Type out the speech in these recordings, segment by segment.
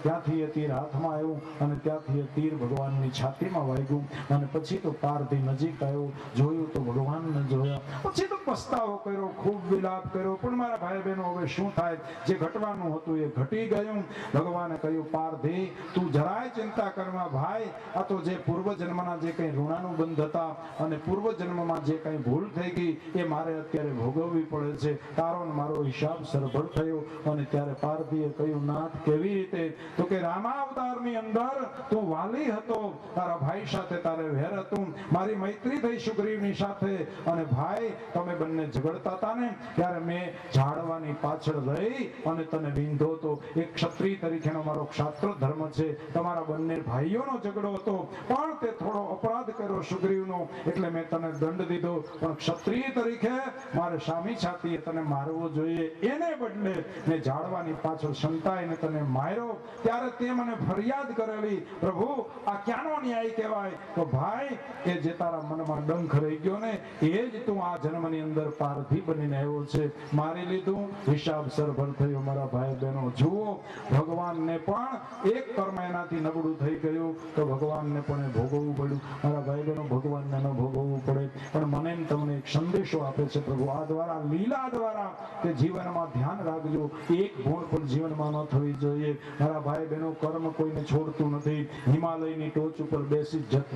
ત્યાંથી એ તીર હાથમાં આવ્યું અને ત્યાંથી એ તીર ભગવાનની છાતીમાં વાગ્યું અને પછી તો પારધી નજીક આવ્યો, જોયું તો ભગવાનને જોયા, પછી તો પસ્તાવો કર્યો, ખૂબ વિલાપ કર્યો, પણ મારા ભાઈ બહેનો હવે શું થાય, જે ઘટવાનું હતું એ ઘટી ગયું. ભગવાને કહ્યું, પારધી તું જરાય ચિંતા કરમાં ભાઈ, આ તો જે પૂર્વજન્મના જે કંઈ ઋણાનુબંધ હતા અને પૂર્વજન્મમાં જે કંઈ ભૂલ થઈ ગઈ એ મારે અત્યારે ભોગવવી પડે છે, તારો ને મારો હિસાબ સરભર થયો. અને ત્યારે પારધીએ કહ્યું, નાથ કેવી રીતે? તો કે રામાવતારની અંદર તું વાલી હતો, તારા ભાઈ સાથે તારે વેર હતું, મારી મૈત્રી થઈ સુગ્રીવની સાથે અને ભાઈ તમે બંને ઝઘડતા હતા ને, ત્યારે મેં ઝાડવાની પાછળ રહી અને તને બીંધો તો. એક ક્ષત્રિય તરીકેનો મારો ક્ષાત્ર ધર્મ છે, તમારા બંને ભાઈઓનો ઝઘડો હતો પણ તે થોડો અપરાધ કર્યો સુગ્રીવનો એટલે મેં તને દંડ દીધો, પણ ક્ષત્રિય તરીકે મારે સામી છાતીએ તને મારવો જોઈએ, એને બદલે મેં ઝાડવાની પાછળ સંતાઈને તને માર્યો. ત્યારે તે મને ફરિયાદ કરેલી, પ્રભુ આ ક્યાંનો ન્યાય કહેવાય? તો ભાઈ એ જે તારા મનમાં ડંખ રહી ગયો ને એ જ તું આ જન્મની અંદર પારધી બનીને આવ્યો છે, મારી લીધું, હિસાબ સરભર થયો. મારા ભાઈ બહેનો જુઓ, ભગવાનને પણ એક કર્મ એનાથી નબળું થઈ ગયું તો ભગવાનને પણ એ ભોગવવું પડ્યું. મારા ભાઈ બહેનો ભગવાનને ન ભોગવવું પડે, પણ મને તમને એક સંદેશો આપે છે પ્રભુ આ દ્વારા, લીલા દ્વારા, કે જીવનમાં ધ્યાન રાખજો, એક ભૂલ પણ જીવનમાં ન થવી જોઈએ. મારા ભાઈ બહેનો કર્મ કોઈને છોડતું નથી. હિમાલયની ટોચ ઉપર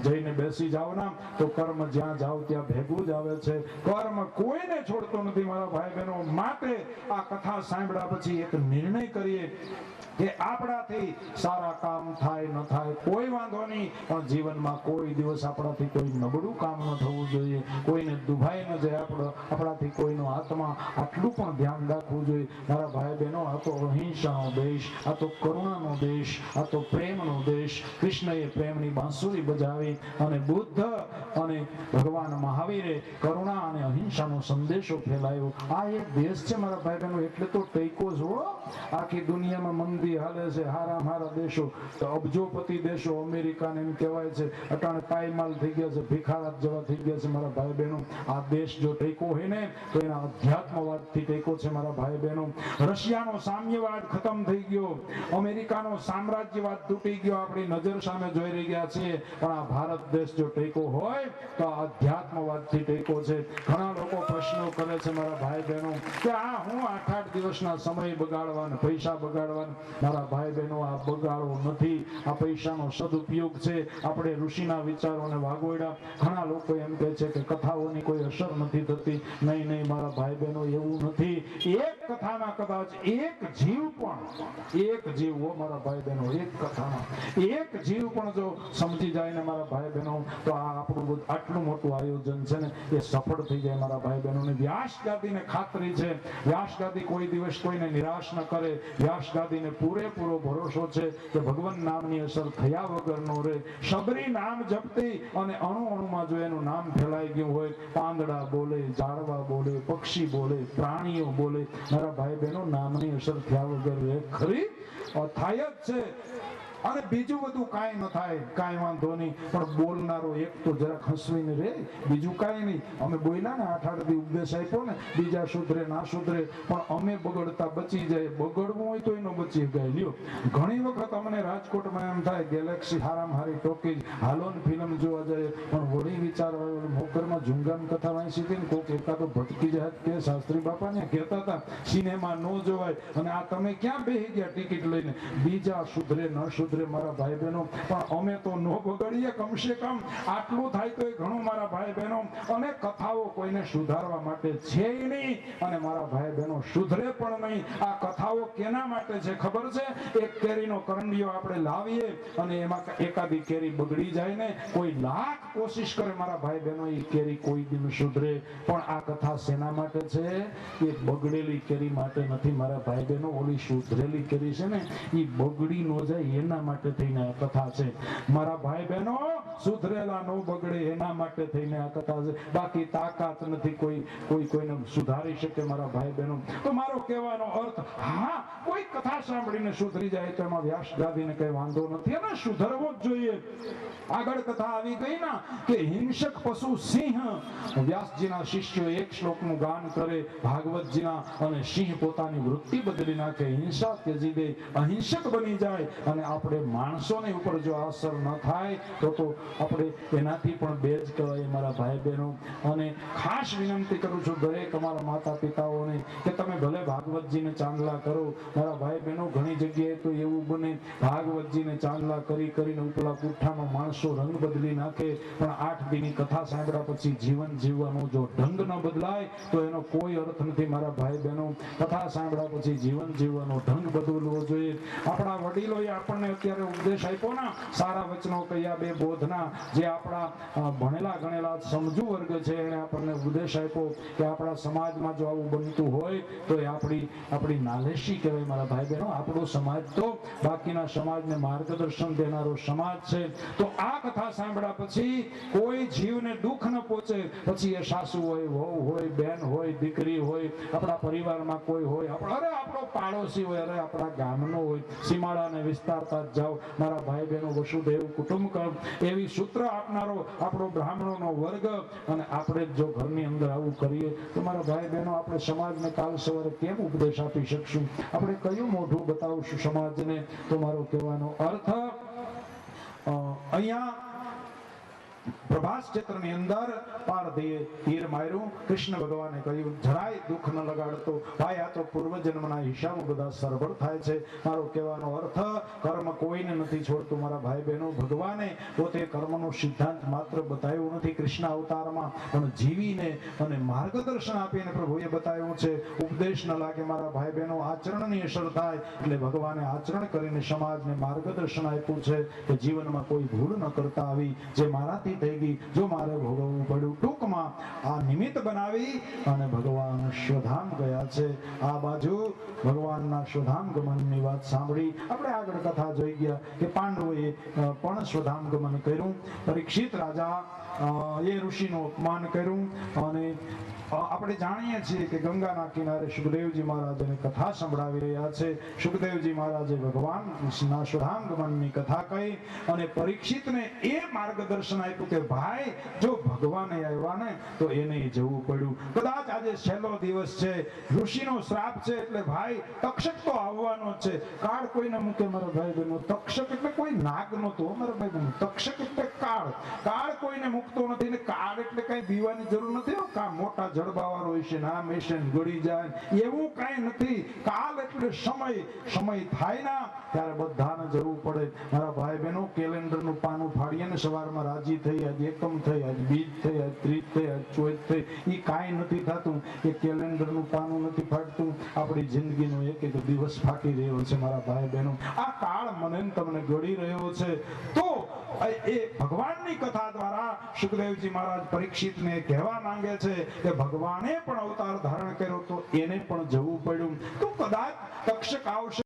જઈને બેસી જાવ ના તો કર્મ જ્યાં જાવ ત્યાં ભેગું જ આવે છે, કર્મ કોઈને છોડતો નથી. મારા ભાઈ બહેનો માટે આ કથા સાંભળ્યા પછી એક નિર્ણય કરીએ કે આપણાથી સારા કામ થાય ન થાય કોઈ વાંધો નહીં, પણ જીવનમાં કોઈ દિવસ આપણાથી કોઈ નબળું કામ ન થવું જોઈએ, કોઈને દુભાઈ ન જાય આપણાથી કોઈનો આત્મા, આટલું પણ ધ્યાન રાખવું જોઈએ. મારા ભાઈ બહેનો આ તો અહિંસાનો દેશ, આ તો કરુણાનો દેશ, આ તો પ્રેમનો દેશ. કૃષ્ણએ પ્રેમની બાંસુરી બજાવી અને બુદ્ધ અને ભગવાન મહાવીરે કરુણા અને અહિંસાનો સંદેશો ફેલાયો. આ એક દેશ છે મારા ભાઈ બહેનો, એટલે તો ટેકો જોડો. આખી દુનિયામાં મંદિર હાલે છે, હારા મારા દેશો તો અબજોપતિ દેશો, અમેરિકાને એમ કહેવાય છે, અટાણે પાયમાલ થઈ ગયા છે, ભિખારાત જેવા થઈ ગયા છે. મારા ભાઈ બહેનો આ દેશ જો ટેકો હોય ને તો એના અધ્યાત્મવાદથી ટેકો છે. મારા ભાઈ બહેનો રશિયાનો સામ્યવાદ ખતમ થઈ ગયો, અમેરિકાનો સામ્રાજ્યવાદ તૂટી ગયો, આપણી નજર સામે જોઈ રહ્યા છીએ, પણ આ ભારત દેશ જો ટેકો હોય તો આ અધ્યાત્મવાદથી ટેકો છે. ઘણા લોકો પ્રશ્નો કરે છે મારા ભાઈ બહેનો કે આ હું 8-8 દિવસના સમય બગાડવાના, પૈસા બગાડવાના. મારા ભાઈ બહેનો આ બગાડવો નથી, આ પૈસાનો સદુપયોગ છે. આપણે ઋષિના વિચારોને વાગોડ્યા. ઘણા લોકો એમ કહે છે કે કથાઓની કોઈ અસર નથી થતી. નહીં નહીં મારા ભાઈ બહેનો એવું નથી. એક કથામાં કદાચ એક જીવ મારા ભાઈ બહેનો, એક કથામાં એક જીવ પણ જો સમજી જાય ને મારા ભાઈ બહેનો તો આ આપણું આટલું મોટું આયોજન છે ને એ સફળ થઈ જાય. મારા ભાઈ બહેનોને વ્યાસ ગાદીને ખાતરી છે, વ્યાસ ગાદી કોઈ દિવસ કોઈને નિરાશ ન કરે. વ્યાસ ગાદીને પૂરેપૂરો ભરોસો છે કે ભગવાન નામની અસર થયા વગરનો રહે. શબરી નામ જપતી અને અણુ અણુમાં જો એનું નામ ફેલાઈ ગયું હોય, પાંદડા બોલે, ઝાડવા બોલે, પક્ષી બોલે, પ્રાણીઓ બોલે, મારા ભાઈ બહેનો નામની અસર થયા વગર રહે ખરી થાય જ છે. અને બીજું બધું કાંઈ ન થાય, કાંઈ વાંધો નહીં, પણ બોલનારો એક તો જરા ખસવીને રે, બીજું કાંઈ નહીં. અમે બોલ્યા ને 8-8 દી ઉપદેશ આપ્યો ને, બીજા સુધરે ના સુધરે, પણ અમે બગડતા બચી જાય. બગડવું હોય તો એનો બચી ગયા લ્યો. ઘણી વખત અમને રાજકોટમાં એમ થાય ગેલેક્સી હારામાં હારી ટોકીજ હાલો ને ફિલ્મ જોવા જાય, પણ વળી વિચારવા મોકરમાં ઝુંગામ કથા વાંચી હતી ને કોક એકાદો ભટકી જાય કે શાસ્ત્રી બાપાને કહેતા હતા સિનેમા ન જોવાય, અને આ તમે ક્યાં બેહી ગયા ટિકિટ લઈને? બીજા સુધરે ન સુધરે મારા ભાઈ બહેનો, પણ અમે તો નો બગડીએ, કમસે કમ આટલું થાય તો એ ઘણું મારા ભાઈ બહેનો. અને કથાઓ કોઈને સુધારવા માટે છે નહીં, અને મારા ભાઈ બહેનો સુધરે પણ નહીં. આ કથાઓ કેના માટે છે ખબર છે? એક કેરીનો કરંડિયો આપણે લાવીએ અને એમાં એકાદી કેરી બગડી જાય ને, કોઈ લાખ કોશિશ કરે મારા ભાઈ બહેનો એ કેરી કોઈ દિન સુધરે, પણ આ કથા શેના માટે છે? એ બગડેલી કેરી માટે નથી મારા ભાઈ બહેનો. ઓલી સુધરેલી કેરી છે ને એ બગડી ન જાય એના માટે થઈને આ કથા છે. મારા ભાઈ બહેનો, સુધરેલા નો બગડે એના માટે થઈને આ કથા છે. બાકી તાકાત નથી કોઈને સુધારી શકે મારા ભાઈ બહેનો. તો મારો કહેવાનો અર્થ, હા, કોઈ કથા સાંભળીને સુધરી જાય તો એમાં વ્યાસ ગાદીને કઈ વાંધો નથી, અને સુધરવો જ જોઈએ. આગળ કથા આવી ગઈ ના કે હિંસક પશુ સિંહ, વ્યાસજીના શિષ્યો એક શ્લોકનું ગાન કરે ભાગવતજીના, અને સિંહ પોતાની વૃત્તિ બદલી નાખે, હિંસા ત્યજી દે, અહિંસક બની જાય. અને આપણે માણસોને ઉપર જો અસર ન થાય તો આપણે એનાથી પણ બેજ કહેવાય મારા ભાઈ બહેનો. અને ખાસ વિનંતી કરું છું દરેક અમારા માતા પિતાઓને કે તમે ભલે ભાગવતજીને ચાંદલા કરો મારા ભાઈ બહેનો. ઘણી જગ્યાએ તો એવું બને ભાગવતજીને ચાંદલા કરીને ઉપલા પુઠ્ઠામાં માણસો રંગ બદલી નાખે, પણ 8 દીની કથા સાંભળ્યા પછી જીવન જીવવાનો જો ઢંગ ન બદલાય તો એનો કોઈ અર્થ નથી મારા ભાઈ બહેનો. કથા સાંભળ્યા પછી જીવન જીવવાનો ઢંગ બદલવો જોઈએ. આપણા વડીલોએ આપણને અત્યારે ઉપદેશ આપ્યો ના, સારા વચનો કયા બે બોધના, જે આપણા ભણેલા ગણેલા સમજુ વર્ગ છે એને આપણને ઉપદેશ આપ્યો કે આપણા સમાજમાં જો આવું બનતું હોય તો એ આપણી નાલેશી કહેવાય મારા ભાઈ બહેનો. આપણો સમાજ તો બાકીના સમાજને માર્ગદર્શન દેનારો સમાજ છે. તો આ કથા સાંભળ્યા પછી કોઈ જીવને દુઃખ ન પહોંચે, પછી એ સાસુ હોય, વહુ હોય, બેન હોય, દીકરી હોય, આપણા પરિવારમાં કોઈ હોય, આપણો પાડોશી હોય, આપણા ગામનો હોય, સીમાડાને વિસ્તારતા જ જાઓ મારા ભાઈ બહેનો. વસુધૈવ કુટુંબકમ એવી સૂત્ર આપનારો આપણો બ્રાહ્મણોનો વર્ગ, અને આપણે જો ઘરની અંદર આવું કરીએ તો મારા ભાઈ બહેનો આપણે સમાજને કાલ સવારે કેમ ઉપદેશ આપી શકશું? આપણે કયું મોઢું બતાવશું સમાજને? તો મારો કહેવાનો અર્થ અહીંયા પ્રભાસ ક્ષેત્રની અંદર પારધીએ તીર માર્યું. કૃષ્ણ ભગવાને કહ્યું જરાય દુઃખ ન લગાડતો ભાઈ, આ તો પૂર્વજન્મના હિસાબો બધા સરભર થાય છે. મારો કહેવાનો અર્થ, કર્મ કોઈને નથી છોડતું મારા ભાઈ બહેનો. ભગવાને પોતે કર્મનો સિદ્ધાંત માત્ર બતાવ્યો નથી કૃષ્ણ અવતારમાં, પણ જીવીને અને માર્ગદર્શન આપીને પ્રભુએ બતાવ્યું છે. ઉપદેશ ન લાગે મારા ભાઈ બહેનો, આચરણની અસર થાય. એટલે ભગવાને આચરણ કરીને સમાજને માર્ગદર્શન આપ્યું છે કે જીવનમાં કોઈ ભૂલ ન કરતા આવી, જે મારાથી થઈ ગઈ જો મારે ભોગવવું પડ્યું. ટૂંકમાં આ નિમિત્ત બનાવી અને ભગવાન સ્વધામ ગયા છે. આ બાજુ ભગવાનના સ્વધામ ગમનની વાત સાંભળી આપણે આગળ કથા જોઈ ગયા કે પાંડવોએ પણ સ્વધામ ગમન કર્યું. પરીક્ષિત રાજા એ ઋષિનું અપમાન કર્યું, અને આપણે જાણીએ છીએ કે ગંગાના કિનારે સુખદેવજી મહારાજને કથા સંભળાવી રહ્યા છે. સુખદેવજી મહારાજે ભગવાનના સ્વધામગમનની કથા કહી અને પરીક્ષિતને એ માર્ગદર્શન આપ્યું કે ભાઈ જો ભગવાને આવ્યા ને તો એને જવું પડ્યું. કદાચ આજે છેલ્લો દિવસ છે, ઋષિનો શ્રાપ છે, એટલે ભાઈ તક્ષક તો આવવાનો જ છે. કાળ કોઈને મૂકે મારા ભાઈ બહેનો. તક્ષક એટલે કોઈ નાગ નહોતો મારા ભાઈ બહેનો. તક્ષક એટલે કાળ કોઈને મૂકતો નથી, ને કાળ એટલે કઈ બીવાની જરૂર નથી. કા મોટા જડબાવાળો હશે ને આમ હશે ને ગળી જાય એવું કઈ નથી. કાલ એટલે સમય થાય ના ત્યારે બધાને જવું પડે મારા ભાઈ બહેનો. કેલેન્ડરનું પાનું ફાડીએ ને સવારમાં રાજી થઈ, આજ એકમ થઈ, આજ બીજ થઈ, આજ ત્રીજ થઈ, આજ ચોથ થઈ, એ કાંઈ નથી થતું. એ કેલેન્ડરનું પાનું નથી ફાટતું. આપણી જિંદગીનો એક એક દિવસ ફાટી રહ્યો છે મારા ભાઈ બહેનો. આ કાળ મને તમને ગળી રહ્યો છે. તો એ ભગવાનની કથા દ્વારા સુખદેવજી મહારાજ પરીક્ષિતને કહેવા માંગે છે કે ભગવાને પણ અવતાર ધારણ કર્યો તો એને પણ જવું પડ્યું. તો કદાચ તક્ષક આવશે,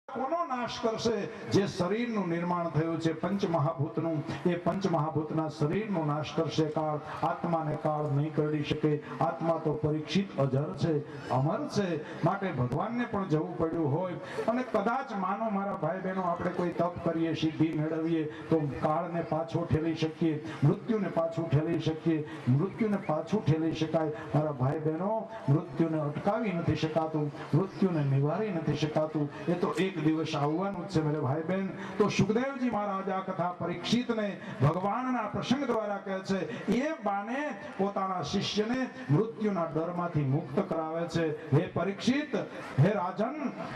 કોનો નાશ કરશે? જે શરીરનું નિર્માણ થયું છે પંચમહાભૂતનું, એ પંચમહાભૂતના શરીરનો નાશ કરશે કાળ. આત્માને કાળ નહીં કરડી શકે. આત્મા તો પરીક્ષિત અજર છે, અમર છે, માટે ભગવાનને પણ જવું પડ્યું હોય. અને કદાચ માનો મારા ભાઈ બહેનો આપણે કોઈ તપ કરીએ, સિદ્ધિ મેળવીએ તો કાળને પાછો ઠેલી શકીએ, મૃત્યુને પાછું ઠેલી શકીએ. મૃત્યુને પાછું ઠેલી શકાય મારા ભાઈ બહેનો. મૃત્યુને અટકાવી નથી શકાતું, મૃત્યુને નિવારી નથી શકાતું. એ તો એક દિવસ આવવાનું જ છે મેરે ભાઈ બહેન. તો સુખદેવજી મહારાજ આ કથા પરીક્ષિતને ભગવાનના પ્રસંગ દ્વારા કહે છે. એ બાને પોતાના શિષ્યને મૃત્યુના ડરમાંથી મુક્ત કરાવે છે. હે પરીક્ષિત, હે રાજન,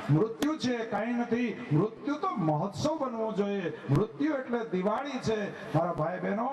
મૃત્યુ છે કઈ નથી. મૃત્યુ તો મહોત્સવ બનવો જોઈએ. મૃત્યુ એટલે દિવાળી છે મારા ભાઈ બહેનો.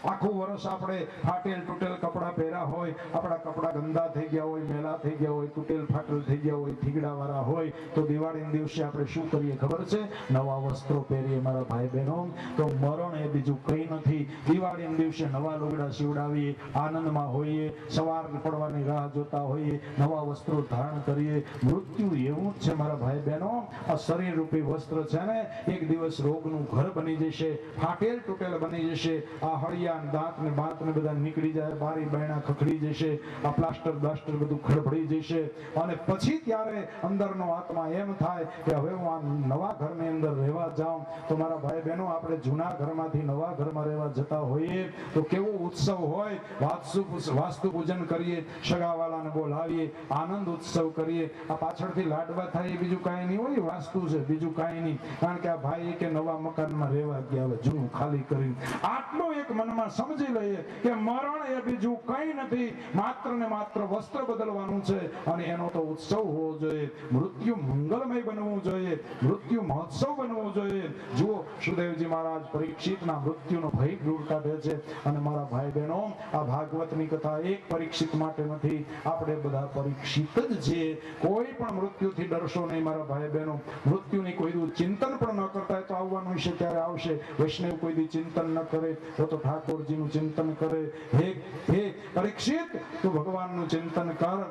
આખું વર્ષ આપણે ફાટેલ તૂટેલ કપડાં પહેર્યા હોય, આપણા કપડાં ગંદા થઈ ગયા હોય, મેલા થઈ ગયા હોય, તૂટેલ ફાટેલ થઈ ગયા હોય, થીગડા વાળા હોય, તો દિવાળીના દિવસે આપણે શું કરીએ ખબર છે? નવા વસ્ત્રો પહેરીએ મારા ભાઈ બહેનો. તો મરણ એ બીજું કંઈ નથી. દિવાળીના દિવસે નવા લુગડા સીવડાવીએ, આનંદમાં હોઈએ, સવાર પડવાની રાહ જોતા હોઈએ, નવા વસ્ત્રો ધારણ કરીએ. મૃત્યુ એવું જ છે મારા ભાઈ બહેનો, આ શરીર રૂપી વસ્ત્ર છે ને, એક દિવસ રોગનું ઘર બની જશે, ફાટેલ તૂટેલ બની જશે. આ હળિયા દાંત ને બાંત ને બધા નીકળી જાય, બારી બાયણા ખખડી જશે, આ પ્લાસ્ટર બ્લાસ્ટર બધું ખડભડી જશે. અને પછી ત્યારે અંદરનો આત્મા એમ થાય કે હવે હું આ નવા ઘરની અંદર રહેવા જાઉં. તો મારા ભાઈ બહેનો, આપણે જૂના ઘરમાંથી નવા ઘરમાં રહેવા જતા હોઈએ તો કેવો ઉત્સવ હોય. વાસ્તુ પૂજન કરીએ, સગાવાલાને બોલાવીએ, આનંદ ઉત્સવ કરીએ. આ પાછળથી લાડવા થાય એ બીજું કાંઈ નહીં હોય, વાસ્તુ છે, બીજું કાંઈ નહીં. કારણ કે આ ભાઈ કે નવા મકાનમાં રહેવા ગયા, હવે જૂનું ખાલી કરી. આટલું એક મનમાં સમજી લઈએ કે મરણ એ બીજું કંઈ નથી, માત્ર ને માત્ર વસ્ત્ર બદલવાનું છે. અને એનો તો ઉત્સવ હોવો જોઈએ. મૃત્યુ મંગલમય બનવું જોઈએ, મૃત્યુ મહોત્સવ બનવું જોઈએ. જુઓ, સુદેવજી મહારાજ પરીક્ષિતના મૃત્યુનો ભય દૂર કાઢે છે. અને મારા ભાઈ બહેનો, આ ભાગવતની કથા એક પરીક્ષિત માટે નથી, આપણે બધા પરીક્ષિત જ છીએ. કોઈ પણ મૃત્યુથી ડરશો નહીં મારા ભાઈ બહેનો. મૃત્યુની કોઈ દૂર ચિંતન પણ ન કરતા હોય તો આવવાનું છે ત્યારે આવશે. વૈષ્ણવ કોઈ દી ચિંતન ન કરે તો ઠાકોરજીનું ચિંતન કરે. હે પરીક્ષિત, તું ભગવાનનું ચિંતન કર.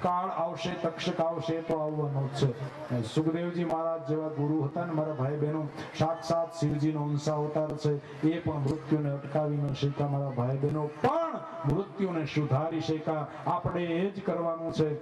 કાળ આવશે, તક્ષક આવશે તો આવવાનો જ છે. સુખદેવજી મહારાજ જેવા ગુરુ હતા ને મારા ભાઈ બહેનો, સાક્ષાત શિવજીનો અંશાવતાર છે. એ પણ મૃત્યુને અટકાવી ન શક્યા મારા ભાઈ બહેનો, પણ મૃત્યુને સુધારી શક્યા. આપણે એ જ કરવાનું છે.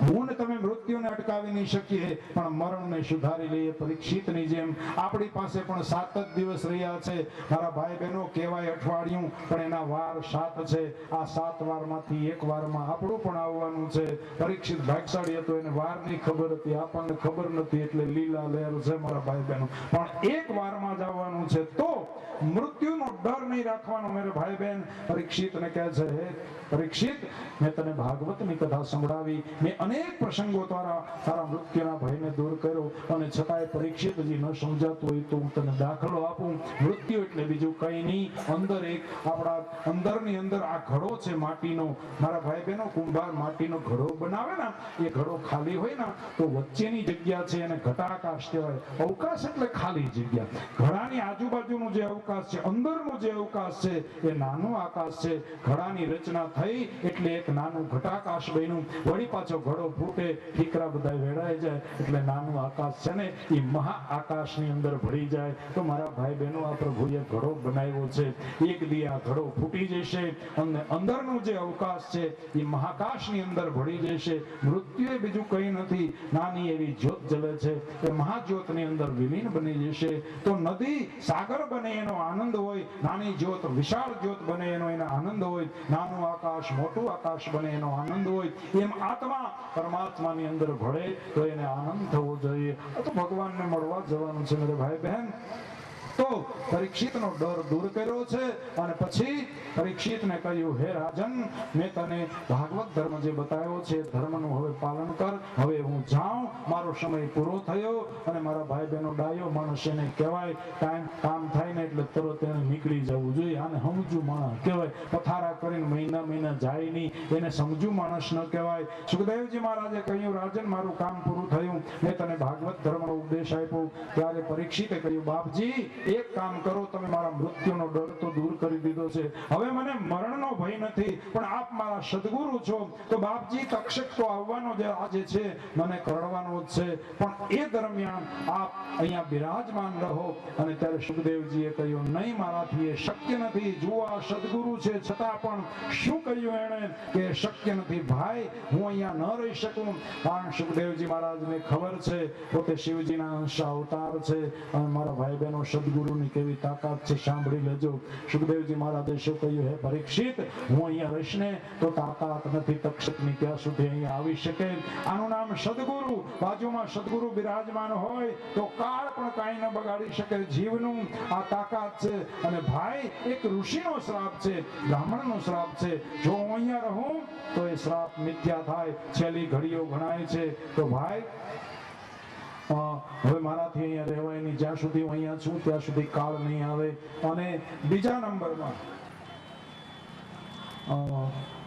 હું ને તમે મૃત્યુને અટકાવી નહીં શકીએ, પણ મરણને સુધારી લઈએ. પરીક્ષિતની જેમ આપણી પાસે પણ 7 જ દિવસ રહ્યા છે મારા ભાઈ બહેનો. કહેવાય અઠવાડિયું, પણ એના વાર 7 છે. આ 7 વારમાંથી એક વારમાં આપણું પણ આવવાનું છે. પરીક્ષિત ભાગશાળી હતો, એને વારની ખબર હતી, આપણને ખબર નથી, એટલે લીલા લહેર છે મારા ભાઈ બહેનો. પણ એક વારમાં જ આવવાનું છે. તો મૃત્યુનો ડર નહીં રાખવાનો મેરે ભાઈ બહેન. પરીક્ષિતને કહે છે, હે પરીક્ષિત, મેં તને ભાગવતની કથા સંભળાવી, મેં અનેક પ્રસંગો દ્વારા તારા મૃત્યુના ભયને દૂર કર્યો, અને છતાંય પરીક્ષિત હજી ન સમજાતું હોય તો હું તને દાખલો આપું. મૃત્યુ એટલે બીજું કંઈ નહીં. અંદર એક આપણા અંદરની અંદર આ ઘડો છે માટીનો. મારા ભાઈ બહેનો, કુંભાર માટીનો ઘડો બનાવે ને, એ ઘડો ખાલી હોય ને તો વચ્ચેની જગ્યા છે એને ઘટાકાશ કહેવાય. અવકાશ એટલે ખાલી જગ્યા. ઘડાની આજુબાજુનું જે અવકાશ છે, અંદરનું જે અવકાશ છે, એ નાનું આકાશ છે. ઘડાની રચના થઈ એટલે એક નાનું ઘટાકાશ બન્યું. વળી પાછો ઘડો ફૂટે, ઠીકરા બધા વેડાઈ જાય એટલે નાનું આકાશ છે ને એ મહા આકાશની અંદર ભળી જાય. તો મારા ભાઈ બહેનો, આ પ્રભુએ ઘડો બનાવ્યો છે. એક દી આ ઘડો ફૂટી જશે અને અંદરનું જે અવકાશ છે એ મહાકાશની અંદર ભળી જશે. મૃત્યુ એ બીજું કંઈ નથી, નાની એવી જ્યોત જલે છે, એ મહાજ્યોતની અંદર વિલીન બની જશે. તો નદી સાગર બને એનો આનંદ હોય, નાની જ્યોત વિશાળ જ્યોત બને એનો આનંદ હોય, નાનું આકાશ મોટું આકાશ બને એનો આનંદ હોય. એમ આત્મા પરમાત્માની અંદર ભળે તો એને આનંદ થવો જોઈએ. તો ભગવાનને મળવા જવાનું છે મેરે ભાઈ બહેન. તો પરીક્ષિતનો ડર દૂર કર્યો છે. અને પછી પરીક્ષિતને કહ્યું, હે રાજન, મેં તને ભાગવત ધર્મ જે બતાવ્યો છે ધર્મનું હવે પાલન કર. હવે હું જાઉં, મારો સમય પૂરો થયો. અને મારા ભાઈ બહેનો, ડાયો માણસ એને કહેવાય. કામ થાય ને એટલે તરત એને નીકળી જવું જોઈએ. આને સમજુ માણસ કહેવાય. પથારા કરીને મહિના જાય નહીં, એને સમજુ માણસ ન કહેવાય. સુખદેવજી મહારાજે કહ્યું, રાજન, મારું કામ પૂરું થયું, મેં તને ભાગવત ધર્મનો ઉપદેશ આપ્યો. ત્યારે પરીક્ષિતે કહ્યું, બાપજી, એક કામ કરો, તમે મારા મૃત્યુનો ડર તો દૂર કરી દીધો છે. હવે મને મરણનો ભય નથી, પણ આપ મારા સદગુરુ છો, તો બાપજી તક્ષક તો આવવાનો જે આજે છે, મને કરડવાનો જ છે, પણ એ દરમિયાન આપ અહીંયા બિરાજમાન રહો. અને ત્યારે સુખદેવજીએ કહ્યું, નહીં, મારાથી એ શક્ય નથી. જુઓ, આ સદગુરુ છે, છતાં પણ શું કહ્યું એણે કે શક્ય નથી ભાઈ, હું અહીંયા ન રહી શકું. કારણ સુખદેવજી મહારાજને ખબર છે પોતે શિવજીના અંશ અવતાર છે. અને મારા ભાઈ બહેનો, સદગુરુની કેવી તાકાત છે સાંભળી લેજો. સુખદેવજી મહારાજે શું કહ્યું, હે પરીક્ષિત, હું અહીંયા રહીશ ને તો તાકાત નથી તક્ષકની ત્યાં સુધી અહીંયા આવી શકે. આનું નામ સદગુરુ. બાજુમાં સદગુરુ બિરાજમાન હોય તો કાળ પણ કાંઈ ન બગાડી શકે. જીવનું આ તાકાત છે. અને ભાઈ, એક ઋષિનો શ્રાપ છે, બ્રાહ્મણનો શ્રાપ છે. જો હું અહીંયા રહું તો એ શ્રાપ મિથ્યા થાય, છેલ્લી ઘડીઓ ગણાય છે. તો ભાઈ, હવે મારાથી અહીંયા રહેવાય નહીં. જ્યાં સુધી હું અહીંયા છું ત્યાં સુધી કાળ નહીં આવે. અને બીજા નંબરમાં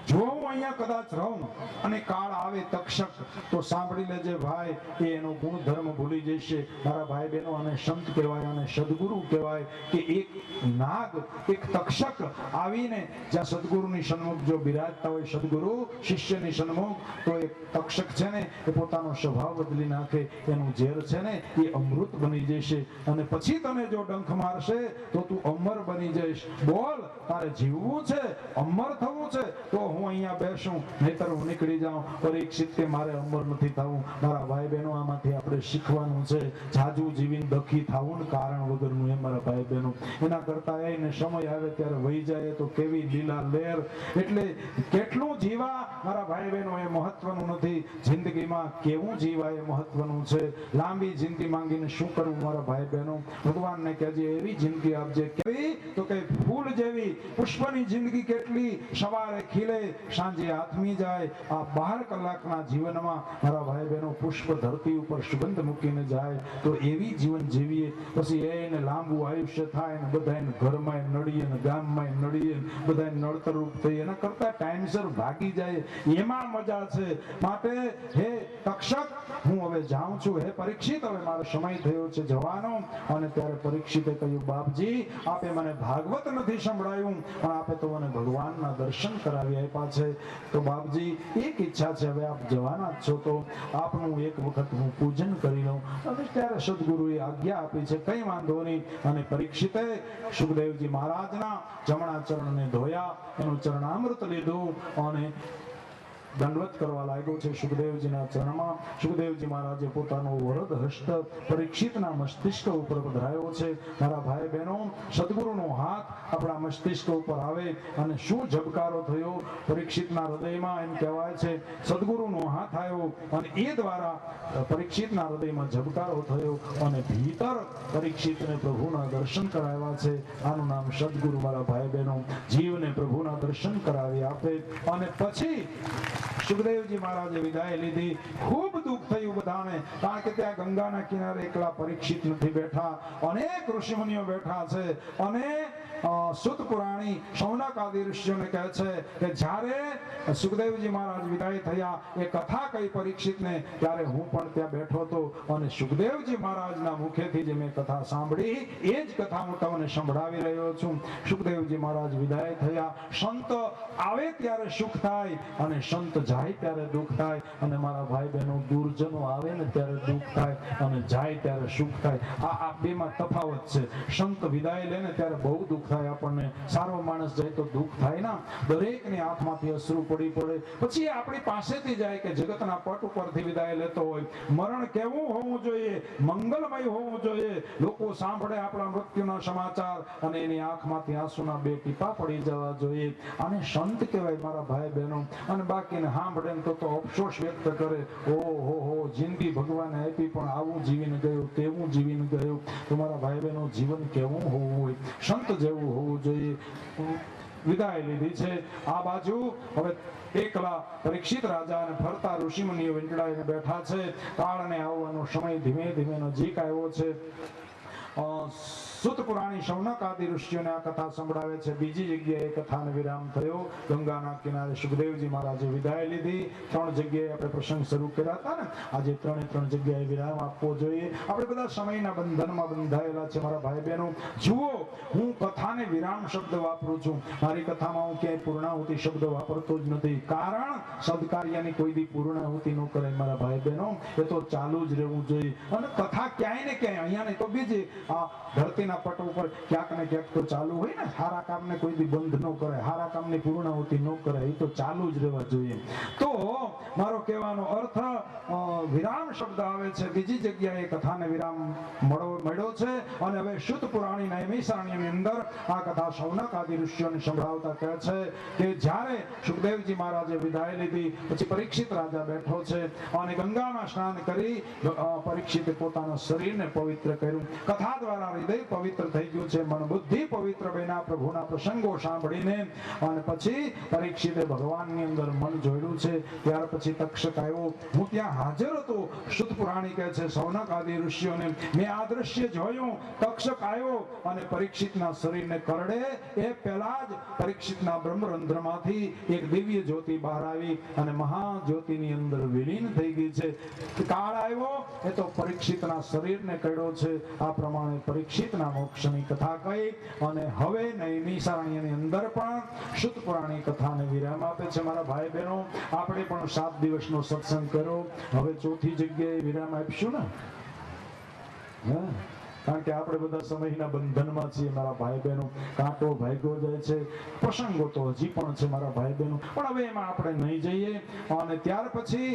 જો હું અહીંયા કદાચ રહું અને કાળ આવે તક્ષક તો સાંભળી લેજે ભાઈ, એ એનો ગુણધર્મ ભૂલી જશે. મારા ભાઈ બહેનો, અને સંત કહેવાય અને સદગુરુ કહેવાય કે એક નાગ, એક તક્ષક આવીને જ્યાં સદગુરુની સન્મુખ જો બિરાજતા હોય, સદગુરુ શિષ્યની સન્મુખ, તો એક તક્ષક છે ને એ પોતાનો સ્વભાવ બદલી નાખે. એનું ઝેર છે ને એ અમૃત બની જશે અને પછી તને જો ડંખ મારશે તો તું અમર બની જઈશ. બોલ, તારે જીવવું છે, અમર થવું છે તો હું અહીંયા બેસું, નહીતર હું નીકળી જાઉં. પરીક્ષિત કે મારે અમર નથી થવું. મારા ભાઈ બહેનો, આમાંથી આપણે શીખવાનું છે. જાજુ જીવીને દખી થવું ને કારણ વગરનું, એ મારા ભાઈ બહેનો. એના કરતા એને સમય આવે ત્યારે વહી જાય તો કેવી લીલા લહેર. એટલે કેટલું જીવા મારા ભાઈ બહેનો એ મહત્વનું નથી, જિંદગીમાં કેવું જીવા એ મહત્વનું છે. લાંબી જિંદગી માંગીને શું કરવું મારા ભાઈ બહેનો? ભગવાનને કહેજે એવી જિંદગી આપજે. કેવી? તો કે ફૂલ જેવી, પુષ્પની જિંદગી કેટલી, સવારે ખીલે સાંજે આથમી જાય. આ 12 કલાકના જીવનમાં મારા ભાઈ બહેનો પુષ્પ ધરતી ઉપર સુગંધ મૂકીને જાય, તો એવી જીવન જીવીએ. પછી એને લાંબુ આયુષ્ય થાય ને બધાને ઘરમાં નડીએ ને ગામમાં નડીએ, બધાને નડતરરૂપ થઈ. એના કરતા ટાઈમસર ભાગી જાય એમાં મજા છે. માટે હે તક્ષક, હું હવે જાઉં છું. હે પરીક્ષિત, હવે મારો સમય થયો છે જવાનો. અને ત્યારે પરીક્ષિતે કહ્યું, બાપજી, આપે મને ભાગવત નથી સંભળાયું, પણ આપે તો મને ભગવાનના દર્શન કરાવી આપ્યા છે. તો બાપજી, એક ઈચ્છા છે, હવે આપ જવાના જ છો તો આપનું એક વખત હું પૂજન કરી લઉં. અને ત્યારે સદગુરુએ આજ્ઞા આપી છે, કઈ વાંધો નહીં. અને પરીક્ષિતે સુખદેવજી મહારાજના જમણા ચરણને ધોયા, એનું ચરણામૃત લીધું અને દંડવત કરવા લાગ્યો છે સુખદેવજીના ચરણમાં. સુખદેવજી મહારાજે પોતાનો વરદ હસ્ત પરીક્ષિતના મસ્તિષ્ક ઉપર પધરાયો છે. મારા ભાઈ બહેનો, સદગુરુનો હાથ આપણા મસ્તિષ્ક ઉપર આવે અને શું ઝબકારો થયો પરીક્ષિતના હૃદયમાં. એમ કહેવાય છે સદગુરુનો હાથ આવ્યો અને એ દ્વારા પરીક્ષિતના હૃદયમાં ઝબકારો થયો અને ભીતર પરીક્ષિતને પ્રભુના દર્શન કરાવ્યા છે. આનું નામ સદગુરુ. મારા ભાઈ બહેનો, જીવને પ્રભુના દર્શન કરાવી આપે. અને પછી સુખદેવજી મહારાજે વિદાય લીધી. ખૂબ દુઃખ થયું બધાને, કારણ કે ત્યાં ગંગાના કિનારે એકલા પરીક્ષિત નથી બેઠા, અનેક ઋષિમુનિઓ બેઠા છે. અને સુત પુરાણી શૌનક આદિ ઋષિઓને કહે છે કે જ્યારે સુખદેવજી મહારાજ વિદાય થયા, એ કથા કઈ પરીક્ષિતને, ત્યારે હું પણ ત્યાં બેઠો હતો અને સુખદેવજી મહારાજના મુખેથી જે મેં કથા સાંભળી એ જ કથા હું તમને સંભળાવી રહ્યો છું. સુખદેવજી મહારાજ વિદાય થયા. સંત આવે ત્યારે સુખ થાય અને સંત જાય ત્યારે દુઃખ થાય. અને મારા ભાઈ બહેનો, દુર્જનો આવે ને ત્યારે દુઃખ થાય અને જાય ત્યારે સુખ થાય. આ બેમાં તફાવત છે. સંત વિદાય લે ને ત્યારે બહુ દુઃખ થાય આપણને. સારો માણસ જાય તો દુઃખ થાય ના. દરેકની આંખમાંથી અશ્રુ પડી પડે. પછી આપણી પાસેથી જાય કે જગતના પટ ઉપરથી વિદાય લેતો હોય. મરણ કેવું હોવું જોઈએ? મંગલમય હોવું જોઈએ. લોકો સાંભળે આપણા મૃત્યુના સમાચાર અને એની આંખમાંથી આંસુના 2 ટીપા પડી જવા જોઈએ. આને સંત કહેવાય મારા ભાઈ બહેનો. અને બાકીને સાંભળે તો અફસોસ વ્યક્ત કરે, ઓહો, જિંદગી ભગવાને આપી પણ આવું જીવીને ગયો, તેવું જીવીને ગયો. તો મારા ભાઈ બહેનો, જીવન કેવું હોવું હોય? સંત જેવું હોવું જોઈએ. વિદાય લીધી છે. આ બાજુ હવે એકલા પરીક્ષિત રાજા અને ફરતા ઋષિમુનિઓ વીંટળાઈને બેઠા છે. કાળને આવવાનો સમય ધીમે ધીમે નજીક આવ્યો છે. સુત પુરાણી શૌનક આદિ ઋષિઓને આ કથા સંભળાવે છે. બીજી જગ્યાએ કથાને વિરામ થયો. ગંગાના કિનારે સુખદેવજી મહારાજે વિદાય લીધી. 3 જગ્યાએ આપણે પ્રસંગ શરૂ કર્યા હતા ને, આજે 3 જગ્યાએ વિરામ આપવો જોઈએ. આપણે બધા સમયના બંધનમાં બંધાયેલા છે મારા ભાઈ બહેનો. જુઓ, હું કથાને વિરામ શબ્દ વાપરું છું. મારી કથામાં હું ક્યાંય પૂર્ણાહુતિ શબ્દ વાપરતો જ નથી. કારણ સદકાર્યની કોઈ દી પૂર્ણાહુતિ ન કરે મારા ભાઈ બહેનો. એ તો ચાલુ જ રહેવું જોઈએ. અને કથા ક્યાંય ને ક્યાંય, અહીંયા નહીં તો બીજી આ ધરતીના પટ ઉપર ક્યાંક ને ક્યાંક તો ચાલુ હોય ને. સારા કામને કોઈ દી બંધ ન કરે, સારા કામની પૂર્ણાહુતિ ન કરે, એ તો ચાલુ જ રહેવા જોઈએ. તો મારો કહેવાનો અર્થ, વિરામ શબ્દ આવે છે. બીજી જગ્યાએ કથાને વિરામ મળ્યો છે. અને હવે શુદ્ધ પુરાણીના એમિસાણીની અંદર આ કથા શૌનક આદિ ઋષિઓને સંભળાવતા કહે છે કે જ્યારે સુખદેવજી મહારાજે વિદાય લીધી, પછી પરીક્ષિત રાજા બેઠો છે અને ગંગામાં સ્નાન કરી પરીક્ષિતે પોતાના શરીરને પવિત્ર કર્યું. કથા દ્વારા હૃદય પવિત્ર થઈ ગયું છે, મન બુદ્ધિ પવિત્ર બન્યા પ્રભુના પ્રસંગો સાંભળીને. અને પછી પરીક્ષિતે ભગવાનની અંદર મન જોડ્યું છે. ત્યાર પછી તક્ષક આવ્યો. હું ત્યાં હાજર હતો. શુદ્ધ પુરાણી કહે છે સૌનક આદિ ઋષિઓને મેં આ દ્રશ્ય જોયું. તક્ષક આવ્યો અને પરીક્ષિતના શરીરને કરડે એ પહેલા જ પરીક્ષિતના બ્રહ્મરંધ્રમાંથી એક દિવ્ય જ્યોતિ બહાર આવી અને મહાજ્યોતિની અંદર વિલીન થઈ ગઈ છે. કાળ આવ્યો એ તો પરીક્ષિતના શરીરને કરડ્યો છે. આ પ્રમાણે પરીક્ષિતના મોક્ષની કથા કહી અને હવે નૈમિષારણ્યની અંદર પણ શુદ્ધ પુરાણી કથાને વિરામ આપે છે. મારા ભાઈ બહેનો, આપણે પણ 7 દિવસનો સત્સંગ કર્યો. હવે ચોથી જગ્યાએ વિરામ આપીશું ને, કારણ કે આપણે બધા સમયના બંધનમાં છીએ મારા ભાઈ બહેનો. કાંટો ભાગ્યો જાય છે, પ્રસંગો તો હજી પણ છે મારા ભાઈ બહેનો, પણ હવે એમાં આપણે નહીં જઈએ. અને ત્યાર પછી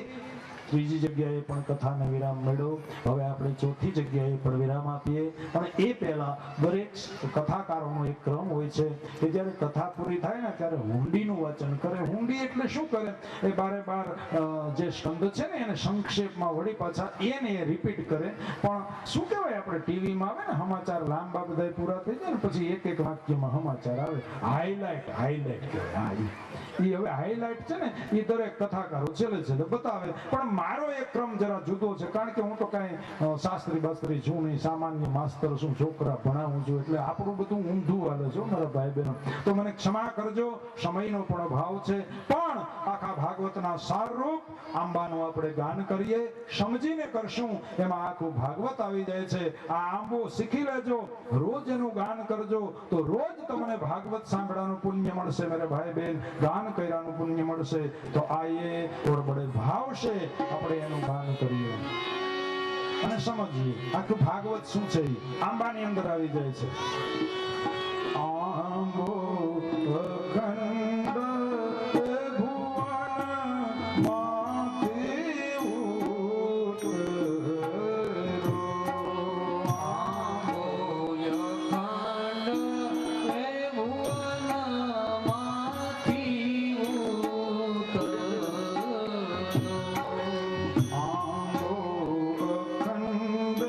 ત્રીજી જગ્યાએ પણ કથાને વિરામ મળ્યો. હવે આપણે ચોથી જગ્યાએ પણ વિરામ આપીએ. અને એ પહેલા દરેક કથાકારોનો એક ક્રમ હોય છે કે જ્યારે કથા પૂરી થાય ને ત્યારે હુંડીનું વાંચન કરે. હુંડી એટલે શું કરે? એ બારે બાર જે સ્કંદ છે ને એને સંક્ષેપમાં વળી પાછા એને રિપીટ કરે. પણ શું કહેવાય, આપણે ટીવીમાં આવે ને સમાચાર લાંબા બધા પૂરા થઈ જાય ને પછી એક એક વાક્યમાં સમાચાર આવે. હાઈલાઇટ કહેવાય. એ હવે હાઈલાઇટ છે ને એ દરેક કથાકારો છેલ્લે છેલ્લે બતાવે. પણ મારો એક ક્રમ જરા જુદો છે, કારણ કે હું તો કઈ શાસ્ત્રી બાસ્ત્રી છું નહીં, સામાન્ય માસ્તર છું, છોકરા ભણાવું છું, એટલે આપણું બધું ઊંધું હાલે છે મારા ભાઈ બહેનો. તો મને ક્ષમા કરજો, સમયનો પણ અભાવ છે. પણ આખા ભાગવતના સારરૂપ આંબાનું આપણે ગાન કરીએ, સમજીને કરશું એમાં આખું ભાગવત આવી જાય છે. આ આંબો શીખી લેજો, રોજ એનું ગાન કરજો તો રોજ તમને ભાગવત સાંભળવાનું પુણ્ય મળશે મેરે ભાઈ બહેન, ગાન કર્યાનું પુણ્ય મળશે. તો આઈએ ઓર બડે ભાવ છે આપણે એનું ગાન કરીએ અને સમજીએ આખું ભાગવત શું છે. આંબાની અંદર આવી જાય છે. આંબો અખંડ ભુવન માંથી ઉતરો. આંબો અખંડ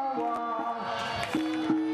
ભુવન માંથી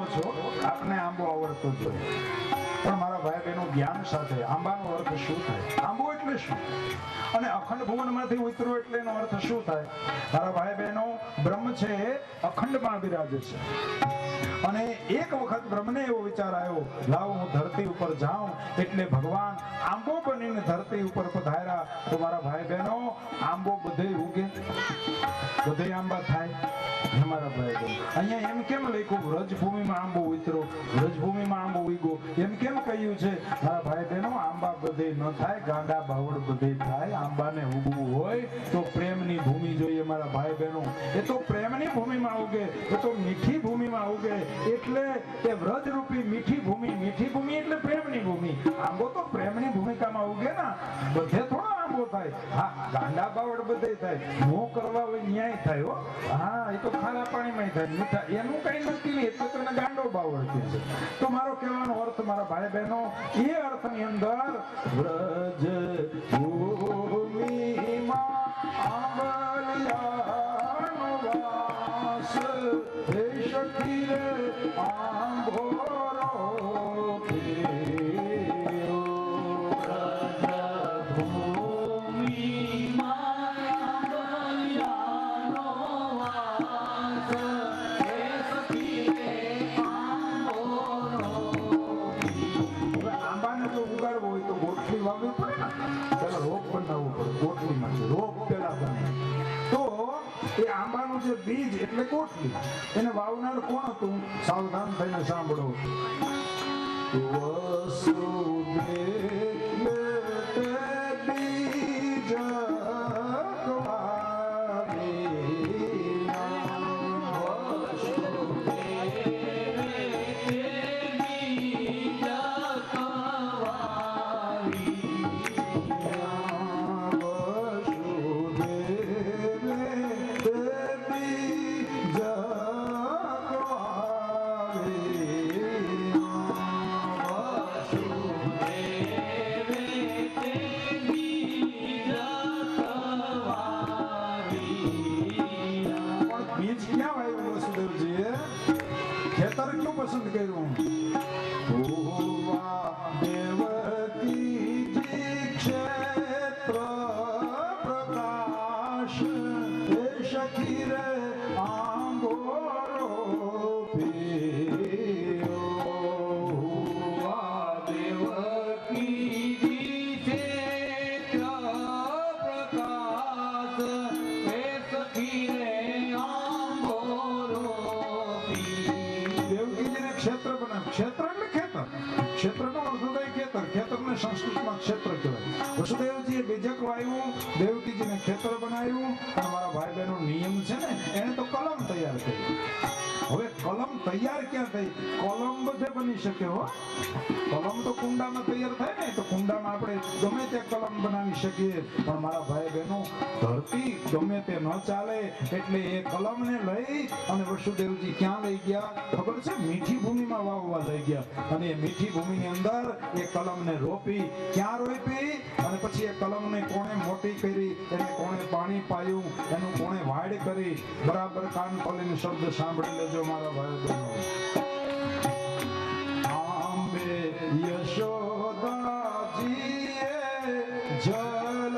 ઉતરો. આપને આંબો આવડતો જ હોય, પણ મારા ભાઈ બહેનો જ્ઞાન સાથે આંબાનો અર્થ શું થાય, આંબો એટલે શું, અને અખંડ ભુવનમાંથી ઉતરો એટલે એનો અર્થ શું થાય? મારા ભાઈ બહેનો, બ્રહ્મ છે અખંડમાં બિરાજે છે. અને એક વખત બ્રહ્મને એવો વિચાર આવ્યો, લાવ હું ધરતી ઉપર જાઉં, એટલે ભગવાન આંબો બનીને ધરતી ઉપર પધાર્યા. તો મારા ભાઈ બહેનો, આંબો બધે ઉગે, બધે આંબા થાય. મારા ભાઈ બહેનો, અહીંયા એમ કેમ લખ્યું વ્રજભૂમિમાં આંબો ઉતરો, વ્રજભૂમિમાં આંબો ઉગ્યો, એમ કેમ કહ્યું છે? મારા ભાઈ બહેનો, આંબા બધે ન થાય, ગાંડા બાવળ બધે થાય. આંબાને ઉગવું હોય તો પ્રેમની ભૂમિ જોઈએ મારા ભાઈ બહેનો. એ તો પ્રેમની ભૂમિમાં ઉગે, એ તો મીઠી ભૂમિમાં ઉગે. એટલે તે વ્રજરૂપી મીઠી ભૂમિ, મીઠી ભૂમિ એટલે પ્રેમની ભૂમિ. આંબો તો પ્રેમની ભૂમિકામાં ઉગે ને, બધે થોડો આંબો થાય. હા, ગાંડા બાવળ બધે થાય, નો કરવા હોય ન્યાય થાય હો. હા, એ તો ખારા પાણીમાં થાય, મીઠા એનું કઈ નક્કી નહીં, એટલે તને ગાંડો બાવળ કહે છે. તો મારો કહેવાનો અર્થ મારા ભાઈ બહેનો, એ અર્થની અંદર વ્રજ ભૂમિમાં આંબલિયાનો વાસ હે સખી રે આંભોરો ફેર્યો. હવે આંબાને જો ઉગાડવો હોય તો ગોઠલી વાવવી પડે ને, પેલા રોપ બનાવવું પડે. ગોઠલીમાંથી રોપ પેલા બને તો એ આંબાનું જે બીજ એટલે ગોઠલી, એને વાવનાર કોણ હતું? સાવધાન થઈને સાંભળો. વસુદેવ તે બીજ બીજ ક્યાં વાવ્યું વસુદેવજીએ? ખેતર ક્યું પસંદ કર્યું? ભુવા દેવકીજી ક્ષેત્ર પ્રકાશ હે સખી રે આંબોરો ફેર્યો. ભુવા દેવકીજી ક્ષેત્ર પ્રકાશ હે સખી રે દેવકીજીને ક્ષેત્ર બનાવ્યું. ક્ષેત્ર એટલે ખેતર. ક્ષેત્રનો અર્થ થાય ખેતર. ખેતરને સંસ્કૃતમાં ક્ષેત્ર કહેવાય. વસુદેવજીએ બીજક વાવ્યું, દેવકીજીને ખેતર બનાવ્યું. અને મારા ભાઈ બહેનો નિયમ છે ને, એને તો કલમ તૈયાર કરી. હવે કલમ તૈયાર ક્યાં થઈ? કલમ બધે બની શકે હો. કલમ તો કુંડામાં તૈયાર થાય ને, તો કુંડામાં આપણે ગમે તે કલમ બનાવી શકીએ. પણ મારા ભાઈ બહેનો ધરતી ગમે તે ન ચાલે એટલે એ કલમને લઈ અને વસુદેવજી ક્યાં લઈ ગયા ખબર છે? મીઠી ભૂમિમાં વાવવા લઈ ગયા. અને એ મીઠી ભૂમિની અંદર એ કલમને રોપી. ક્યાં રોપી? અને પછી એ કલમને કોણે મોટી કરી, એને કોણે પાણી પાયું, એનું કોણે વાડ કરી. બરાબર કાન ખોલીને શબ્દ સાંભળી લેજો મારા ભાઈ બહેનો. આંબે યશોદાજીએ જલ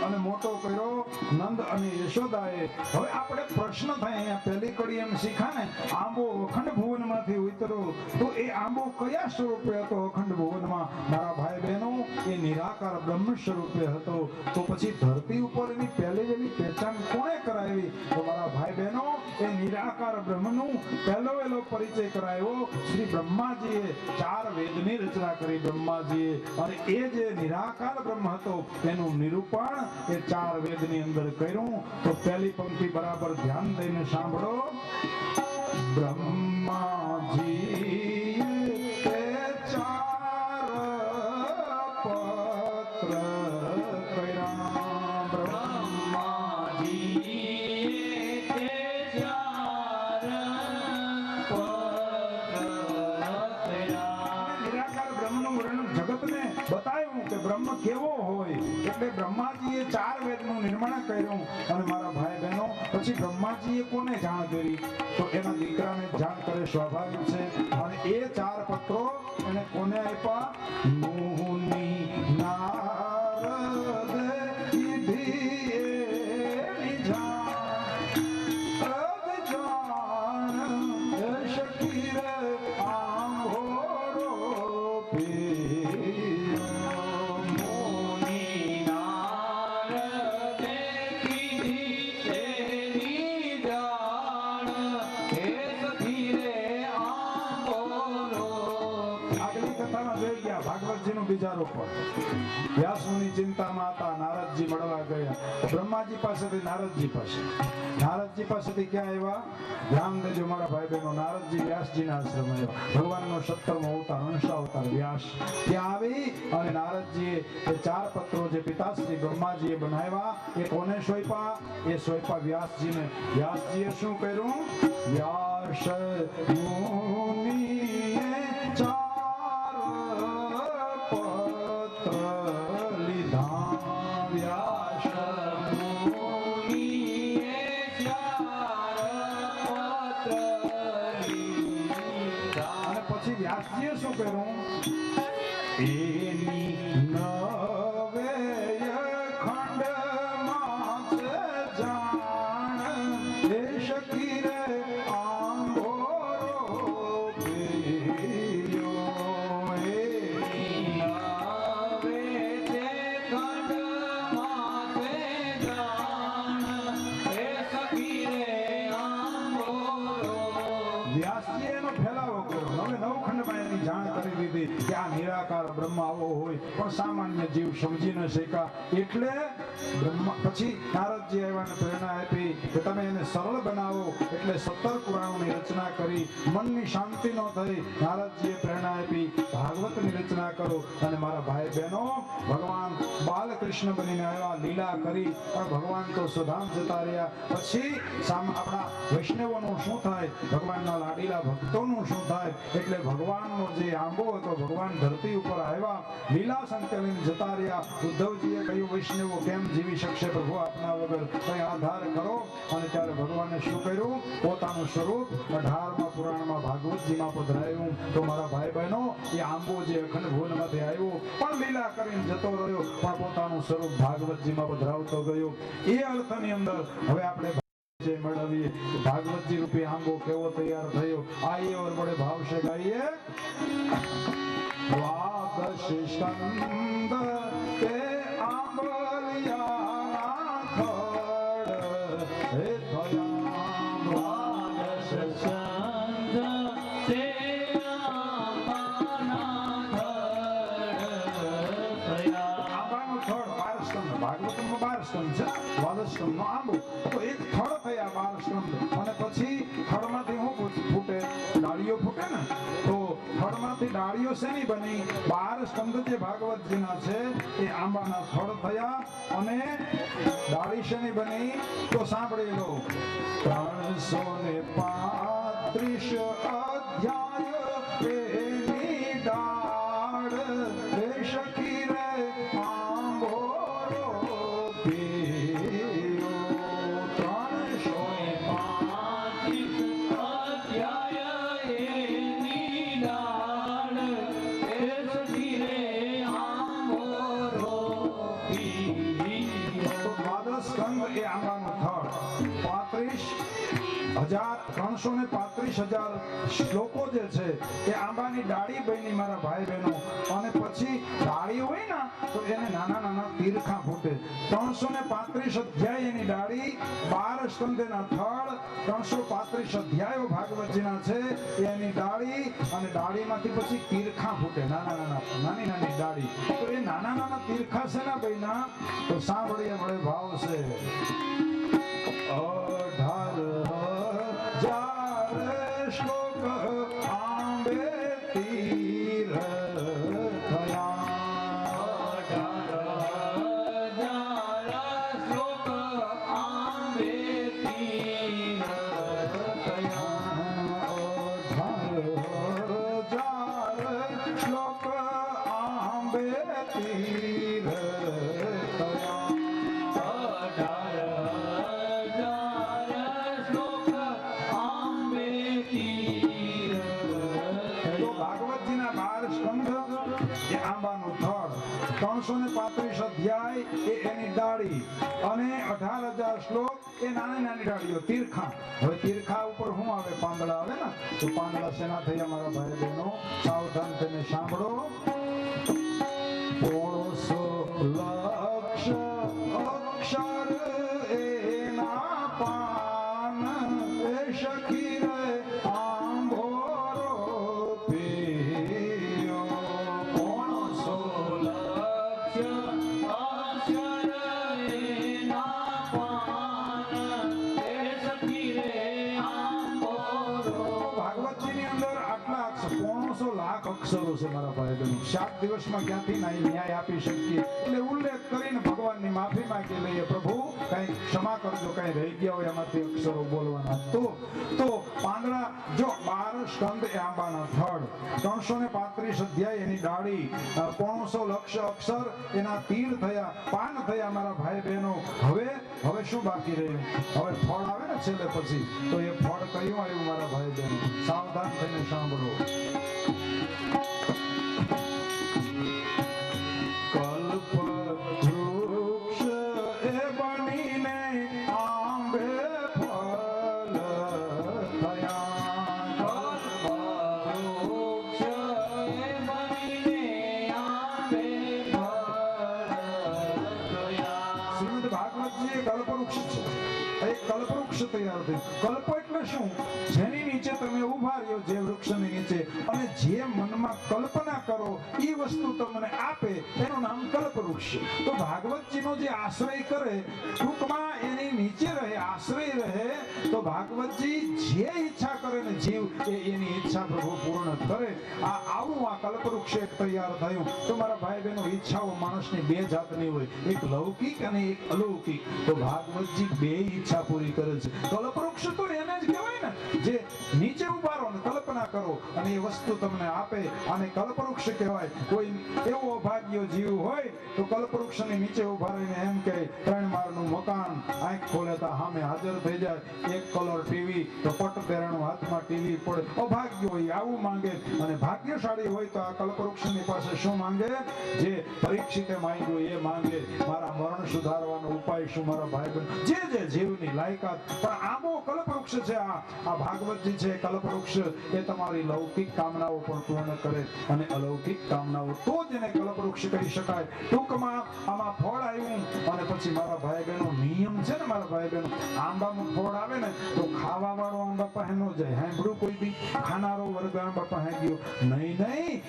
અને મોટો કર્યો નંદ અને યશોદાએ. હવે આપણે પ્રશ્ન થાય અહીંયા પહેલી કડી એમ શીખા ને, આંબો અખંડ ભુવનમાંથી ઉતર્યો તો એ આંબો કયા સ્વરૂપે હતો? અખંડ ભુવનમાં મારા ભાઈ બહેનો એ નિરાકાર બ્રહ્મ સ્વરૂપે હતો. તો પછી ધરતી ઉપર એની પહેલી વહેલી પહેચાન કોણે કરાવી? તો મારા ભાઈ બહેનો એ નિરાકાર બ્રહ્મનું પહેલો વહેલો પરિચય કરાયો શ્રી બ્રહ્માજીએ. 4 વેદની રચના કરી બ્રહ્માજીએ, અને એ જે નિરાકાર બ્રહ્મ હતો એનું નિરૂપણ એ 4 વેદની અંદર કર્યું. તો પહેલી પંક્તિ બરાબર ધ્યાન દઈને સાંભળો. બ્રહ્માજી તે 4 પત્ર કર્યા. બ્રહ્માજી તે 4 પત્ર કર્યા. નિરાકાર બ્રહ્મનું વર્ણન જગતને બતાવ્યું કે બ્રહ્મ કેવો હોય. એટલે બ્રહ્માજીએ 4 વેદનું નિર્માણ કર્યું. અને મારા ભાઈ બહેનો પછી બ્રહ્માજીએ કોને જાણ કરી? તો એના દીકરાને જાણ કરે, સ્વાભાવિક છે. અને એ 4 પત્રો એને કોને આપ્યા? મુનિ નારદ પર વ્યાસ મુનિ ચિંતામાં હતા. નારદજી મળવા ગયા. બ્રહ્માજી પાસેથી નારદજી પાસેથી ક્યાં આવ્યા? ધ્યાન દેજો મારા ભાઈ બહેનો. નારદજી વ્યાસજીના આશ્રમ આવ્યા. ભગવાનનો 17મો અવતાર અંશાવતાર વ્યાસ ત્યાં આવી અને નારદજીએ એ 4 પત્રો જે પિતાશ્રી બ્રહ્માજીએ બનાવ્યા એ કોને સોંપ્યા? એ સોંપ્યા વ્યાસજીને. વ્યાસજીએ શું કર્યું? વ્યાસ મુનિએ 4 પત્ર લીધા. વ્યાસ મુનિએ 4 પત્ર લીધા. અને પછી વ્યાસજીએ શું કર્યું? એની નવેય ખંડમાં છે જાણ એ શકી રે આંગોરો પીયો. નવે તે ખંડમાં તે જાણ એ સખી રે આંગોરો. વ્યાસજીએ એનો ફેલાવો કર્યો. હવે નવખંડમાં એની જાણ કરી દીધી કે આ નિરાકાર બ્રહ્મ આવો હોય પણ સામાન્ય જીવ સમજી ન શક્યા. એટલે પછી નારદજી આવ્યાને પ્રેરણા આપી કે તમે એને સરળ બનાવો. એટલે 17 પુરાણોની રચના કરી. મનની શાંતિ ન થઈ. નારદજીએ પ્રેરણા આપી ભાગવતની રચના કરો. અને મારા ભાઈ બહેનો ભગવાન બાલકૃષ્ણ બનીને આવ્યા. લીલા કરી પણ ભગવાન તો સુધામ જતા રહ્યા. પછી આપણા વૈષ્ણવોનું શું થાય? ભગવાનના લાડીલા ભક્તોનું શું થાય? એટલે ભગવાનનો જે આંબો હતો ભગવાન ધરતી ઉપર આવ્યા. લીલા સંકલિત જતા રહ્યા. ઉદ્ધવજીએ કહ્યું વૈષ્ણવો કેમ જીવી શકશે પ્રભુ આપના વગર? કઈ આધાર કરો. અને ત્યારે ભગવાને શું કર્યું? પોતાનું સ્વરૂપ 18મા પુરાણમાં ભાગવતજીમાં પધરાયું. તો મારા ભાઈ બહેનો એ આંબો જે અખંડ ભુવનમાંથી આવ્યો પણ લીલા કરીને જતો રહ્યો પણ પોતાનું સ્વરૂપ ભાગવતજીમાં પધરાવતો ગયો. એ અર્થની અંદર હવે આપણે જે મેળવીએ ભાગવતજી રૂપી આંબો કેવો તૈયાર થયો. આઈએ ઓર બડે ભાવ સે ગાઈએ. વાગશિષ્ટંદ તે આંબલિયા ખડ હે થયા. વાગશિષ્ટંદ તે આંબાના ખડ થયા. આંબાનું થડ 12 સ્કંદ. ભાગવતમાં 12 સ્કંદ છે. વાદસ્કંદનો આંબો તો એક થડ થયા 12 સ્કંદ. અને પછી થડમાંથી શું ફૂટે? ડાળીઓ ફૂટે ને. તો થડમાંથી ડાળીઓ શેની બની? 12 સ્કંદ જે ભાગવતજીના છે એ આંબાના થડ થયા. અને ડાળી શેની બની? તો સાંભળી લો. 335 અધ્યાય એની ડાળ એ શકી રે આંબો પીયો. 335 અધ્યાય એની ડાળ એ સખી રે આંબોરો પીયો. તો દ્વાદશ સ્કંદ એ આંબાનું થડ. 335,000 શ્લોકો જે છે એ આંબાની ડાળી બની મારા ભાઈ બહેનો. અને પછી ડાળી હોય ને તો એને નાના નાના તીરખા ફૂટે. 335 અધ્યાય એની ડાળી, 12 સ્કંદના થડ, 335 અધ્યાયો ભાગવતજીના છે એની ડાળી. અને ડાળીમાંથી પછી તીરખા ફૂટે નાની નાની ડાળી. તો એ નાના નાના તીરખા છે ને બહેના તો સાંભળીએ મળે ભાવ છે. 18,000 શ્લોક આંબે તીર થયા. 18,000 શ્લોક આંબે તીર થયા. 18,000 શ્લોક આંબે તીર થયા. 18,000 શ્લોક આંબે તીર તો ભાગવતજીના 12 સ્કંદ એ આંબાનું થડ, 335 અધ્યાય એ એની ડાળી અને 18,000 શ્લોક એ નાની નાની ડાળીઓ તીરખા. હવે તીરખા ઉપર શું આવે? પાંદડા આવે ને. તો પાંદડા શેના થયા મારા ભાઈ બહેનો? સાવધાન થઈને સાંભળો. 1,600,000 અક્ષર એના પાન એ શકી રે આંબોરો પીયો. 1,600,000 અક્ષર એના પાન એ સખી રે આંબોરો. ભાગવતજીની અંદર આટલા અક્ષર 500 લાખ અક્ષરો છે મારા ભાઈ બહેનો. 7 દિવસમાં ક્યાંથી ના ન્યાય આપી શકીએ, એટલે ઉલ્લેખ કરીને ભગવાનની માફી માંગી લઈએ, પ્રભુ કઈ ક્ષમા કરજો, કઈ રહી ગયા હોય એમાંથી અક્ષરો બોલવાના. તો પાંદડા જો 12 સ્કંદ એ આંબાના થડ, 335 અધ્યાય એની ડાળી, 500 લક્ષ અક્ષર એના તીર થયા, પાન થયા મારા ભાઈ બહેનો. હવે શું બાકી રહ્યું? હવે ફળ આવે ને છેલ્લે પછી, તો એ ફળ કયું આવ્યું મારા ભાઈ બહેનો? સાવધાન થઈને સાંભળો. કલ્પ વૃક્ષ એ બનીને આંબે ફળ થયા. વૃક્ષ એ બનીને આંબે ફળ થયા. શ્રીમદ ભાગવતજી એ કલ્પવૃક્ષ છે. એક કલ્પવૃક્ષ તૈયાર થયું. કલ્પ એટલે શું? જેની નીચે તમે ઉભા રહ્યો, જે વૃક્ષની નીચે, અને જે મનમાં કલ્પના કરો એ વસ્તુ તમને આપે, એનું નામ કલ્પવૃક્ષ. તો ભાગવતજીનો જે આશ્રય કરે, ટૂંકમાં એની નીચે રહે, આશ્રય રહે, તો ભાગવતજી જે ઈચ્છા કરે ને જીવ એની ઈચ્છા પ્રભુ પૂર્ણ કરે. આવું આ કલ્પવૃક્ષ એક તૈયાર થયું. તો મારા ભાઈ બહેનો, ઈચ્છાઓ માણસની બે જાતની હોય, એક લૌકિક અને એક અલૌકિક. તો ભાગવતજી બે ઈચ્છા પૂરી કરે છે. કલ્પવૃક્ષ તો એને જ કહેવાય ને, જે નીચે ઉભા રહો ને કલ્પના કરો અને એ વસ્તુ તમને આપે, અને કલ્પવૃક્ષ કહેવાય. કોઈ એવો અભાગ્ય જીવ હોય તો કલ્પવૃક્ષની નીચે ઉભા રહીને એમ કહે, 3 માળનું મકાન, આંખ ખોલે તો સામે હાજર થઈ જાય, 1 કલર ટીવી, તો પટ પહેરાણું હાથમાં ટીવી પડે. અભાગ્ય હોય આવું માંગે, અને ભાગ્યશાળી હોય તો આ કલ્પવૃક્ષની પાસે શું માંગે? જે પરીક્ષિતે માંગ્યું એ માંગે. મારા મરણ સુધારવાનો ઉપાય શું મારા ભાઈ બહેન? જે જીવની લાયકાત. પણ આંબો કલ્પવૃક્ષ છે. આ ભાગવતજી છે કલ્પવૃક્ષ. એ તમારી લૌકિક કામનાઓ પણ પૂર્ણ કરે, અને અલૌકિક કામનાઓ, તો જ એને કલ્પવૃક્ષ કહી શકાય. ટૂંકમાં આમાં ફળ આવ્યું, અને પછી મારા ભાઈ બહેનો નિયમ છે ને મારા ભાઈ બહેનો, આંબામાં ફળ આવે ને તો ખાવા વાળો આંબા પાસે ન જાય. સાંભળ્યું કોઈ બી? ખાનારો વર્ગ આંબા પાસે ગયો નહીં.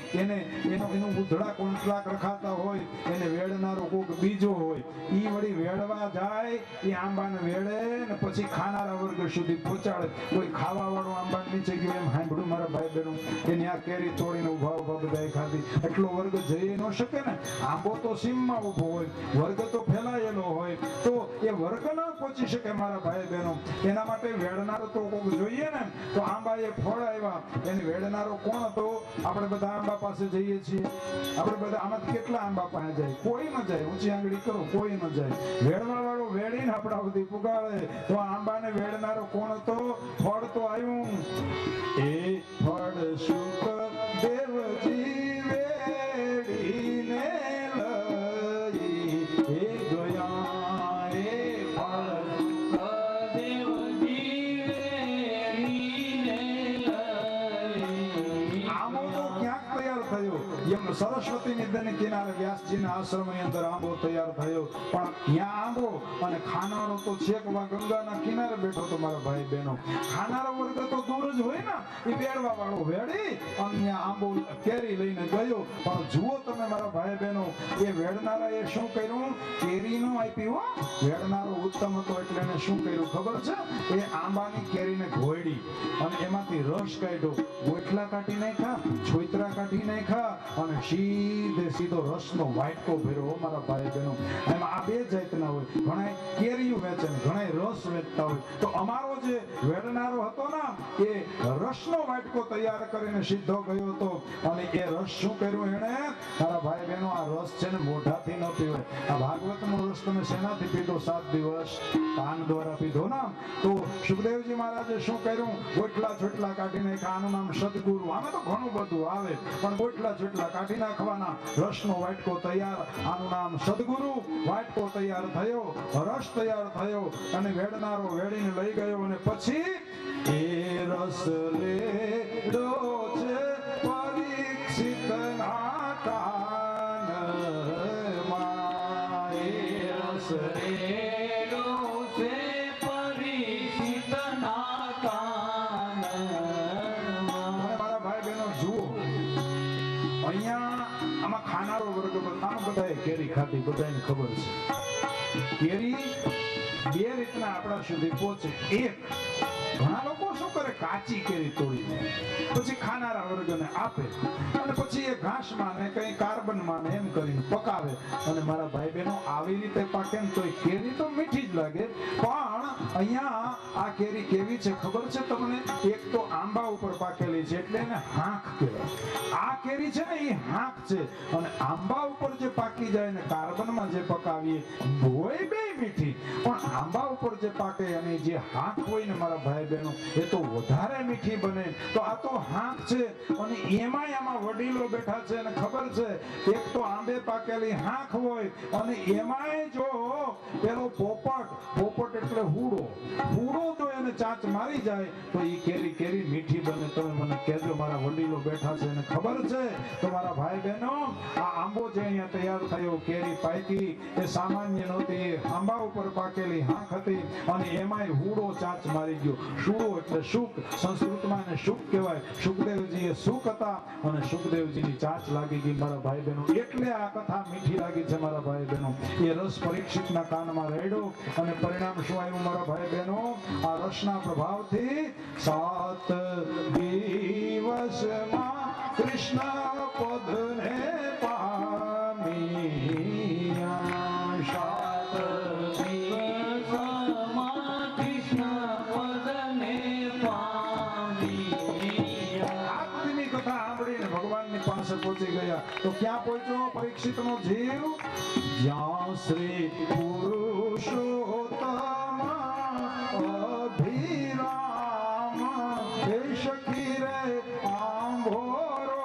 એનું ઉધડા કોન્ટ્રાક્ટ રખાતા હોય, એને વેડનારો કોક બીજો હોય, ઈ વળી વેડવા જાય, એ આંબાને વેડે ને પછી ખાનારા વર્ગ સુધી પહોંચાડે. કોઈ ખાવા વાળો આંબા નીચે ગયો એમ સાંભળ્યું મારા ભાઈ બહેનો, એની આ કેરી તોડીને ઉભા બધાએ ખાધી. એટલો વર્ગ જઈ ન શકે ને. આંબો તો સીમમાં ઉભો હોય, વર્ગ તો ફેલાયેલો હોય, તો એ વર્ગ ન પહોંચી શકે મારા ભાઈ બહેનો. એના માટે વેડનારો તો કોક જોઈએ ને. તો આંબા એ ફળ આવ્યા, એને વેડનારો કોણ હતો? આપણે બધા આંબા પાસે જઈએ છીએ. આપણે બધા આમાંથી કેટલા આંબા પાસે જાય? કોઈ ન જાય. ઊંચી આંગળી કરો, કોઈ ન જાય. વેડવા વાળો વેડીને આપણા સુધી પુગાડે. તો આંબાને વેડનારો કોણ હતો? ફળ તો આવ્યું. એ ફળ શુક દેવજી વેડીને લઈ ગયા. એ ફળ દેવજી વેરીને લઈ. આંબો તો ક્યાંક તૈયાર થયો. એમ સરસ્વતી નદીના કિનારે વ્યાસજીના આશ્રમની અંદર આંબો તૈયાર થયો. પણ ત્યાં આંબો અને ખાનારો તો છેક ગંગાના કિનારે બેઠો તો મારા ભાઈ બહેનો. ખાનારો વર્ગ તો દૂર જ હોય ને, એ વેડવા વાળો વેડી અને ત્યાં આંબો કેરી લઈને ગયો. પણ જુઓ તમે મારા ભાઈ બહેનો, એ વેડનારા એ શું કર્યું? કેરી નો આપી હો. વેડનારો ઉત્તમ હતો એટલે એને શું કર્યું ખબર છે? એ આંબાની કેરીને ઘોયડી અને એમાંથી રસ કાઢ્યો. ગોઠલા કાઢી નાખ્યા, છોતરા કાઢી નાખ્યા, અને સીધો રસનો વાટકો ભર્યો મારા ભાઈ બહેનો. એમાં આ બે જાતના હોય, ઘણા કેરીઓ વેચે ને ઘણા રસ વેચતા હોય. તો અમારો જે વેડનારો હતો ને, એ રસનો વાટકો તૈયાર કરીને સીધો ગયો હતો. અને એ રસ શું કર્યું એણે? મારા ભાઈ બહેનો, આ રસ છે ને મોઢાથી ન પીવાય. આ ભાગવતનો રસ તમે શેનાથી પીધો? 7 દિવસ કાન દ્વારા પીધો ને. તો સુખદેવજી મહારાજે શું કર્યું? ગોટલા છોટલા કાઢી નાખ્યા. આનું નામ સદગુરુ. આમાં તો ઘણું બધું આવે, પણ ગોટલા છોટલા કાઢી નાખવાના. રસનો વાટકો તૈયાર, આનું નામ સદગુરુ. વાટકો તૈયાર થયો, રસ તૈયાર થયો, અને વેડનારો વેડીને લઈ ગયો. અને પછી એ રસ લેડો છે પરીક્ષિત ના કાનમાં. એ રસ રેડો છે પરીક્ષિતના કાનમાં. મારા ભાઈ બહેનો જુઓ, અહીંયા આમાં ખાનારો વર્ગ, આમાં બધાએ કેરી ખાધી, બધાને ખબર છે કેરી બે રીતના આપણા સુધી પહોંચે. એક, ઘણા લોકો શું કરે, કાચી કેરી તોડીને પછી ખાનારા વર્ગને આપે અને પછી એ ઘાસમાં ને કઈ કાર્બનમાં ને એમ કરીને પકાવે. અને મારા ભાઈ બહેનો આવી રીતે પાકે ને તો કેરી તો મીઠી જ લાગે, પણ અહીંયા આ કેરી કેવી છે ખબર છે તમને? એક તો આંબા ઉપર પાકેલી છે એટલે એને હાંક કહેવાય. આ કેરી છે ને એ હાંક છે, અને આંબા ઉપર જે પાકી જાય ને કાર્બનમાં જે પકાવીએ હોય બે મીઠી, પણ આંબા ઉપર જે પાકે અને જે હાંક હોય ને મારા ભાઈ બહેનો એ તો વધારે મીઠી બને. તો આ તો હાંક છે, અને એમાંય આમાં વડીલો બેઠા છે અને ખબર છે, એક તો આંબે પાકેલી હાંક હોય અને એમાંય જો પેલો પોપટ એટલે હુડો જો એને ચાંચ મારી જાય તો એ કેરી મીઠી બને. તમે મને કહેજો, મારા વડીલો બેઠા છે અને ખબર છે. તો મારા ભાઈ બહેનો, આ આંબો જે અહીંયા તૈયાર થયો, કેરી પાકી એ સામાન્ય નહોતી, એ આંબા ઉપર પાકેલી હાંક હતી અને એમાંય હુડો ચાંચ મારી ગયો. શુડો એટલે શુક, સંસ્કૃતમાં એને શુક કહેવાય. સુખદેવજી એ શુક હતા અને સુખદેવજીની ચાંચ લાગી ગઈ મારા ભાઈ બહેનો, એટલે આ કથા મીઠી લાગી છે મારા ભાઈ બહેનો. એ રસ પરીક્ષિતના કાનમાં રેડ્યો અને પરિણામ શું આવ્યું મારા ભાઈ બહેનો? આ રસના પ્રભાવથી 7 દિવસમાં કૃષ્ણ પદને પામ્યા. 7 દિવસમાં કૃષ્ણ પદને પામ્યા. આજની કથા સાંભળીને ભગવાનની પાસે પહોંચી ગયા. તો ક્યાં પહોંચ્યો પરીક્ષિતનો જીવ? જ્યાં શ્રી પુરુષોત્તમ અભિરામ હે સખી રે આંભોરો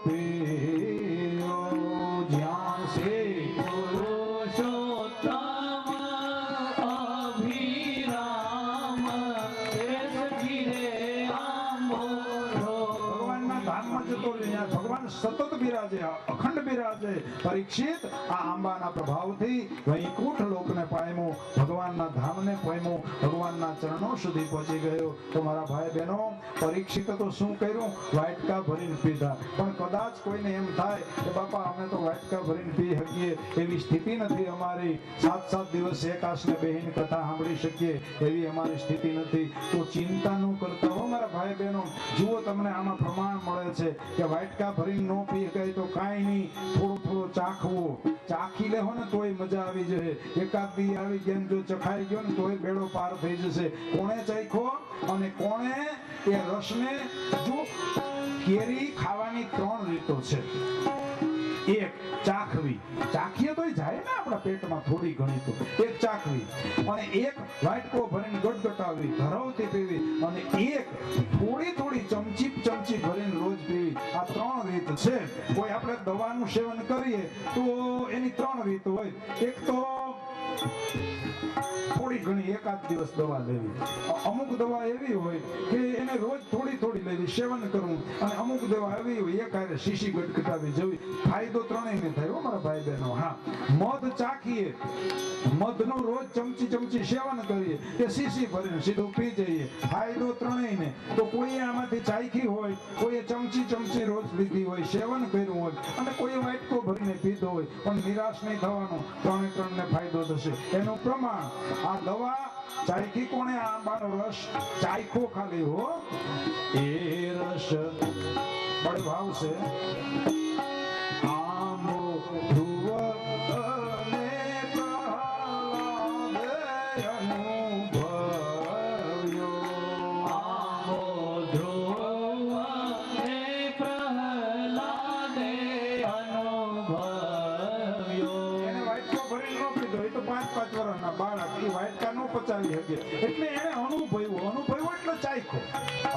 પીરો. જ્યાં શ્રી પુરુષોત્તમ અભિરામ હે સખી રે આંભોરો. ભગવાનના ધામમાં જતો રહ્યો, ત્યાં ભગવાન સતત બિરાજે, અખંડ બિરાજે. પરીક્ષિત આ આંબાના પ્રભાવથી વૈકુંઠ લોકને પામ્યો, ભગવાનના ધામને પામ્યો, ભગવાનના ચરણો સુધી પહોંચી ગયો. તો મારા ભાઈ બહેનો, પરીક્ષિતે તો શું કર્યું? વાટકા ભરીને પીધા. પણ કદાચ કોઈને એમ થાય કે બાપા અમે તો વાટકા ભરીને પી શકીએ એવી સ્થિતિ નથી અમારી, 7 દિવસ એકાશને બેહીને કથા સાંભળી શકીએ એવી અમારી સ્થિતિ નથી. તો ચિંતા ન કરતા હો મારા ભાઈ બહેનો. જુઓ, તમને આમાં પ્રમાણ મળે છે કે વાટકા ભરીને ન પી શકાય તો કાંઈ નહીં, થોડું ચાખવું, ચાખી લેવો ને તોય મજા આવી જશે. એકાદ દી આવી ગેમ જો ચખાઈ ગયો ને તોય બેડો પાર થઈ જશે. કોણે ચાખ્યો અને કોણે એ રસને? જો કેરી ખાવાની 3 રીતો છે. એક, ચાખવી, ચાખીએ તોય જાય ને આપણા પેટમાં થોડી ઘણી, તો એક ચાખવી, અને એક વાટકો ભરીને ગટગટાવવી, ધરાવતી પીવી, અને એક થોડી ચમચી ભરીને રોજ પીવી. આ 3 રીત છે. કોઈ આપણે દવાનું સેવન કરીએ તો એની 3 રીત હોય. એક તો થોડી ઘણી એકાદ દિવસ દવા લેવી. અમુક દવા એવી હોય કે એને રોજ થોડી લેવી, સેવન કરવું. અને અમુક દવા એવી હોય એક હારે શીશી ગટગટાવી જવી. ફાયદો ત્રણેયને થાય હો મારા ભાઈ બહેનો. હા, મધ ચાખીએ, મધનું રોજ ચમચી સેવન કરીએ કે શીશી ભરીને સીધું પી જઈએ, ફાયદો ત્રણેયને. તો કોઈએ આમાંથી ચાખી હોય, કોઈએ ચમચી રોજ લીધી હોય, સેવન કર્યું હોય, અને કોઈએ વાટકો ભરીને પીધો હોય, પણ નિરાશ નહીં થવાનું, 3ને ફાયદો થશે. એનું પ્રમાણ આ દવા ચાખી કોણે? આંબાનો રસ ચાખ્યો ખાલી હો, એ રસ બળ ભાવશે. આંબો ધ્રુવ અને પ્રહલાદે અનુભવ્યો. આંબો ધ્રુવ અને પ્રહલાદે અનુભવ્યો. એને વાટકો ભરીને ન પીધો, એ તો 5 વર્ષના બાળક, એ વાટકા ન પચાવી શકે, એટલે એને અનુભવ્યો એટલે ચાખ્યો.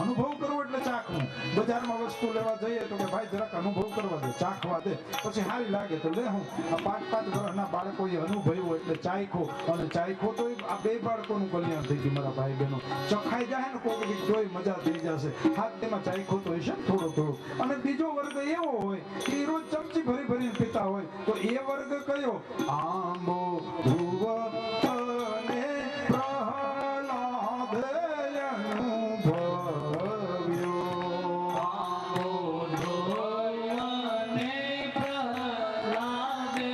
અનુભવ કરવો એટલે ચાખવું. બજારમાં વસ્તુ લેવા જઈએ તો કે ભાઈ જરાક અનુભવ કરવા દે, ચાખવા દે, પછી સારી લાગે તો લે. હું આ 5 વર્ષના બાળકોએ અનુભવ્યો એટલે ચાખ્યો, અને ચાખ્યો તો આ 2 બાળકોનું કલ્યાણ થઈ ગયું મારા ભાઈ બહેનો. ચખાઈ જાય ને કોઈ જોઈ મજા થઈ જશે. હાથ તેમાં ચાખ્યો તો હશે થોડો. અને બીજો વર્ગ એવો હોય કે રોજ ચમચી ભરીને પીતા હોય, તો એ વર્ગ કયો? આંબો ધ્રુવ અને પ્રહલાદ અનુભવ્યો. આંબો ધ્રુવ અને પ્રહલાદે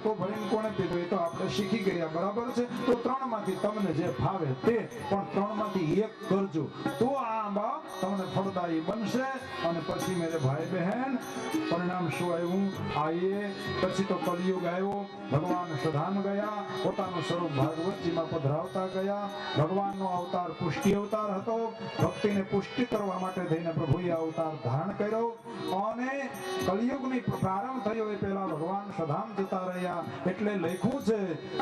લોટો ભરીને કોણે પીધો એ તો આપણે શીખી ગયા, બરાબર છે? તો ત્રણમાંથી તમને જે ભાવે તે, પણ ત્રણમાંથી એક કરજો તો આ આંબા તમને ફળદાયી બનશે. અને પછી મેરે ભાઈ બહેન પરિણામ શું આવ્યું? આઈએ પછી તો કલિયુગ આવ્યો, ભગવાન સધામ ગયા, પોતાનું સ્વરૂપ ભાગવતજીમાં પધરાવતા ગયા. ભગવાનનો અવતાર પુષ્ટિ અવતાર હતો, ભક્તિને પુષ્ટિ કરવા માટે થઈને પ્રભુએ અવતાર ધારણ કર્યો. અને કલિયુગની પ્રારંભ થયો એ પહેલા ભગવાન સધામ જતા રહ્યા, એટલે લખ્યું છે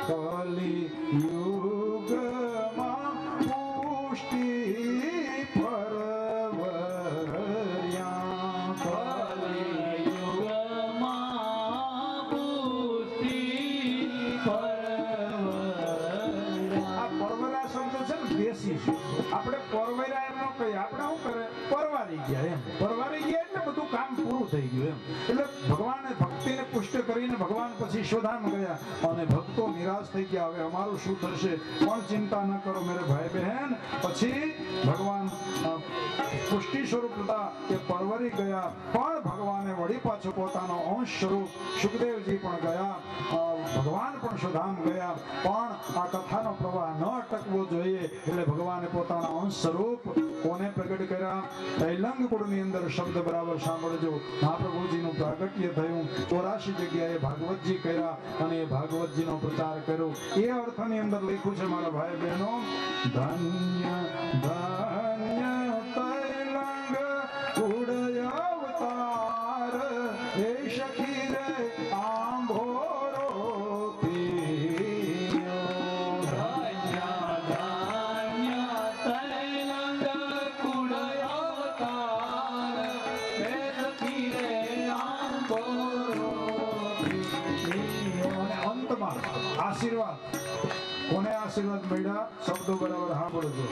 કલિયુગમાં પુષ્ટિ આપણે પરવૈરા એમ ન કહીએ, આપણે શું કરે પરવારી ગયા એમ. પરવારી ગયા એટલે બધું કામ પૂરું થઈ ગયું એમ. એટલે ભગવાને ભક્તિને પુષ્ટ કરીને ભગવાન પછી શોધામ ગયા અને ભક્તો નિરાશ થઈ ગયા, હવે અમારું શું થશે? પણ ચિંતા ન કરો મેરે ભાઈ બહેન. પછી ભગવાન પુષ્ટિ સ્વરૂપ હતા એ પરવરી ગયા, પણ ભગવાને વળી પાછો પોતાનો અંશ સ્વરૂપ સુખદેવજી પણ ગયા, ભગવાન પણ સુધામ ગયા. પણ આ કથાનો પ્રવાહ ન અટકવો જોઈએ એટલે ભગવાને પોતાના અંશ સ્વરૂપ કોને પ્રગટ કર્યા? તૈલંગ કુળની અંદર શબ્દ બરાબર સાંભળજો. મહાપ્રભુજીનું પ્રાગટ્ય થયું, 84 જગ્યાએ ભાગવતજી કર્યા અને એ ભાગવતજીનો પ્રચાર કર્યો. એ અર્થની અંદર લખ્યું છે મારા ભાઈ બહેનો, ધન્ય ધન્ય તૈલંગ કુળ અવતાર એ સખી રે આંભોરો પીયો. ધન્ય ધન્ય તૈલંગ કુળ અવતાર એ સખી રે આંભોરો પીયો. અને અંતમાં આશીર્વાદ, કોને આશીર્વાદ મળ્યા? શબ્દો બરાબર સાંભળજો.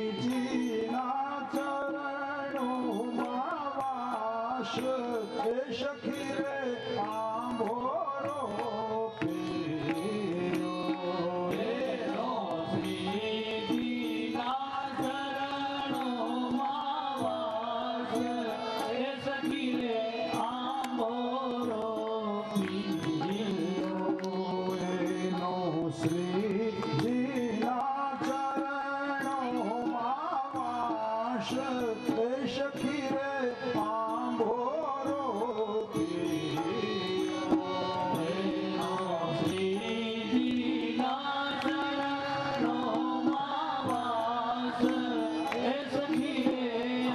શ્રીજીના ચરણોમાં વાસ એ સખી રે આંભોરો પીયો. શ્રીજીના ચરણોમાં વાસ એ સખી રે આંભોરો પીયો. એનો શ્રીજીના ચરણોમાં વાસ એ સખી રે આંભોરો પીયો. શ્રીજીના ચરણોમાં વાસ એ સખી રે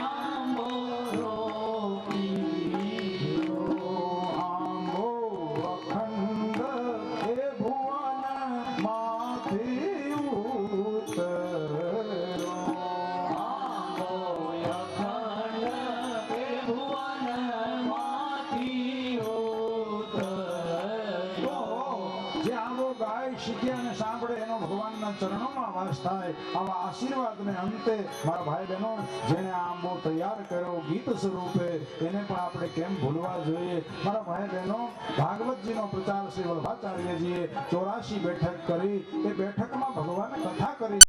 આંભોરો પીયો. આંબો અખંડ એ ભુવન માંથી ઉતરો. આંબો અખંડ એ ભુવનમાંથી ઉતર્યો. જે આંબો ગાય શીખે અને સાંભળે એનો ભગવાનના ચરણોમાં વાસ થાય. આવા આશીર્વાદને અંતે મારા ભાઈ બહેનો, જેને આ આંબો તૈયાર કર્યો ગીત સ્વરૂપે, એને પણ આપણે કેમ ભૂલવા જોઈએ? મારા ભાઈ બહેનો, ભાગવતજીનો પ્રચાર શ્રી વલ્ભાચાર્યજીએ 84 બેઠક કરી. એ બેઠકમાં ભગવાને કથા કરી.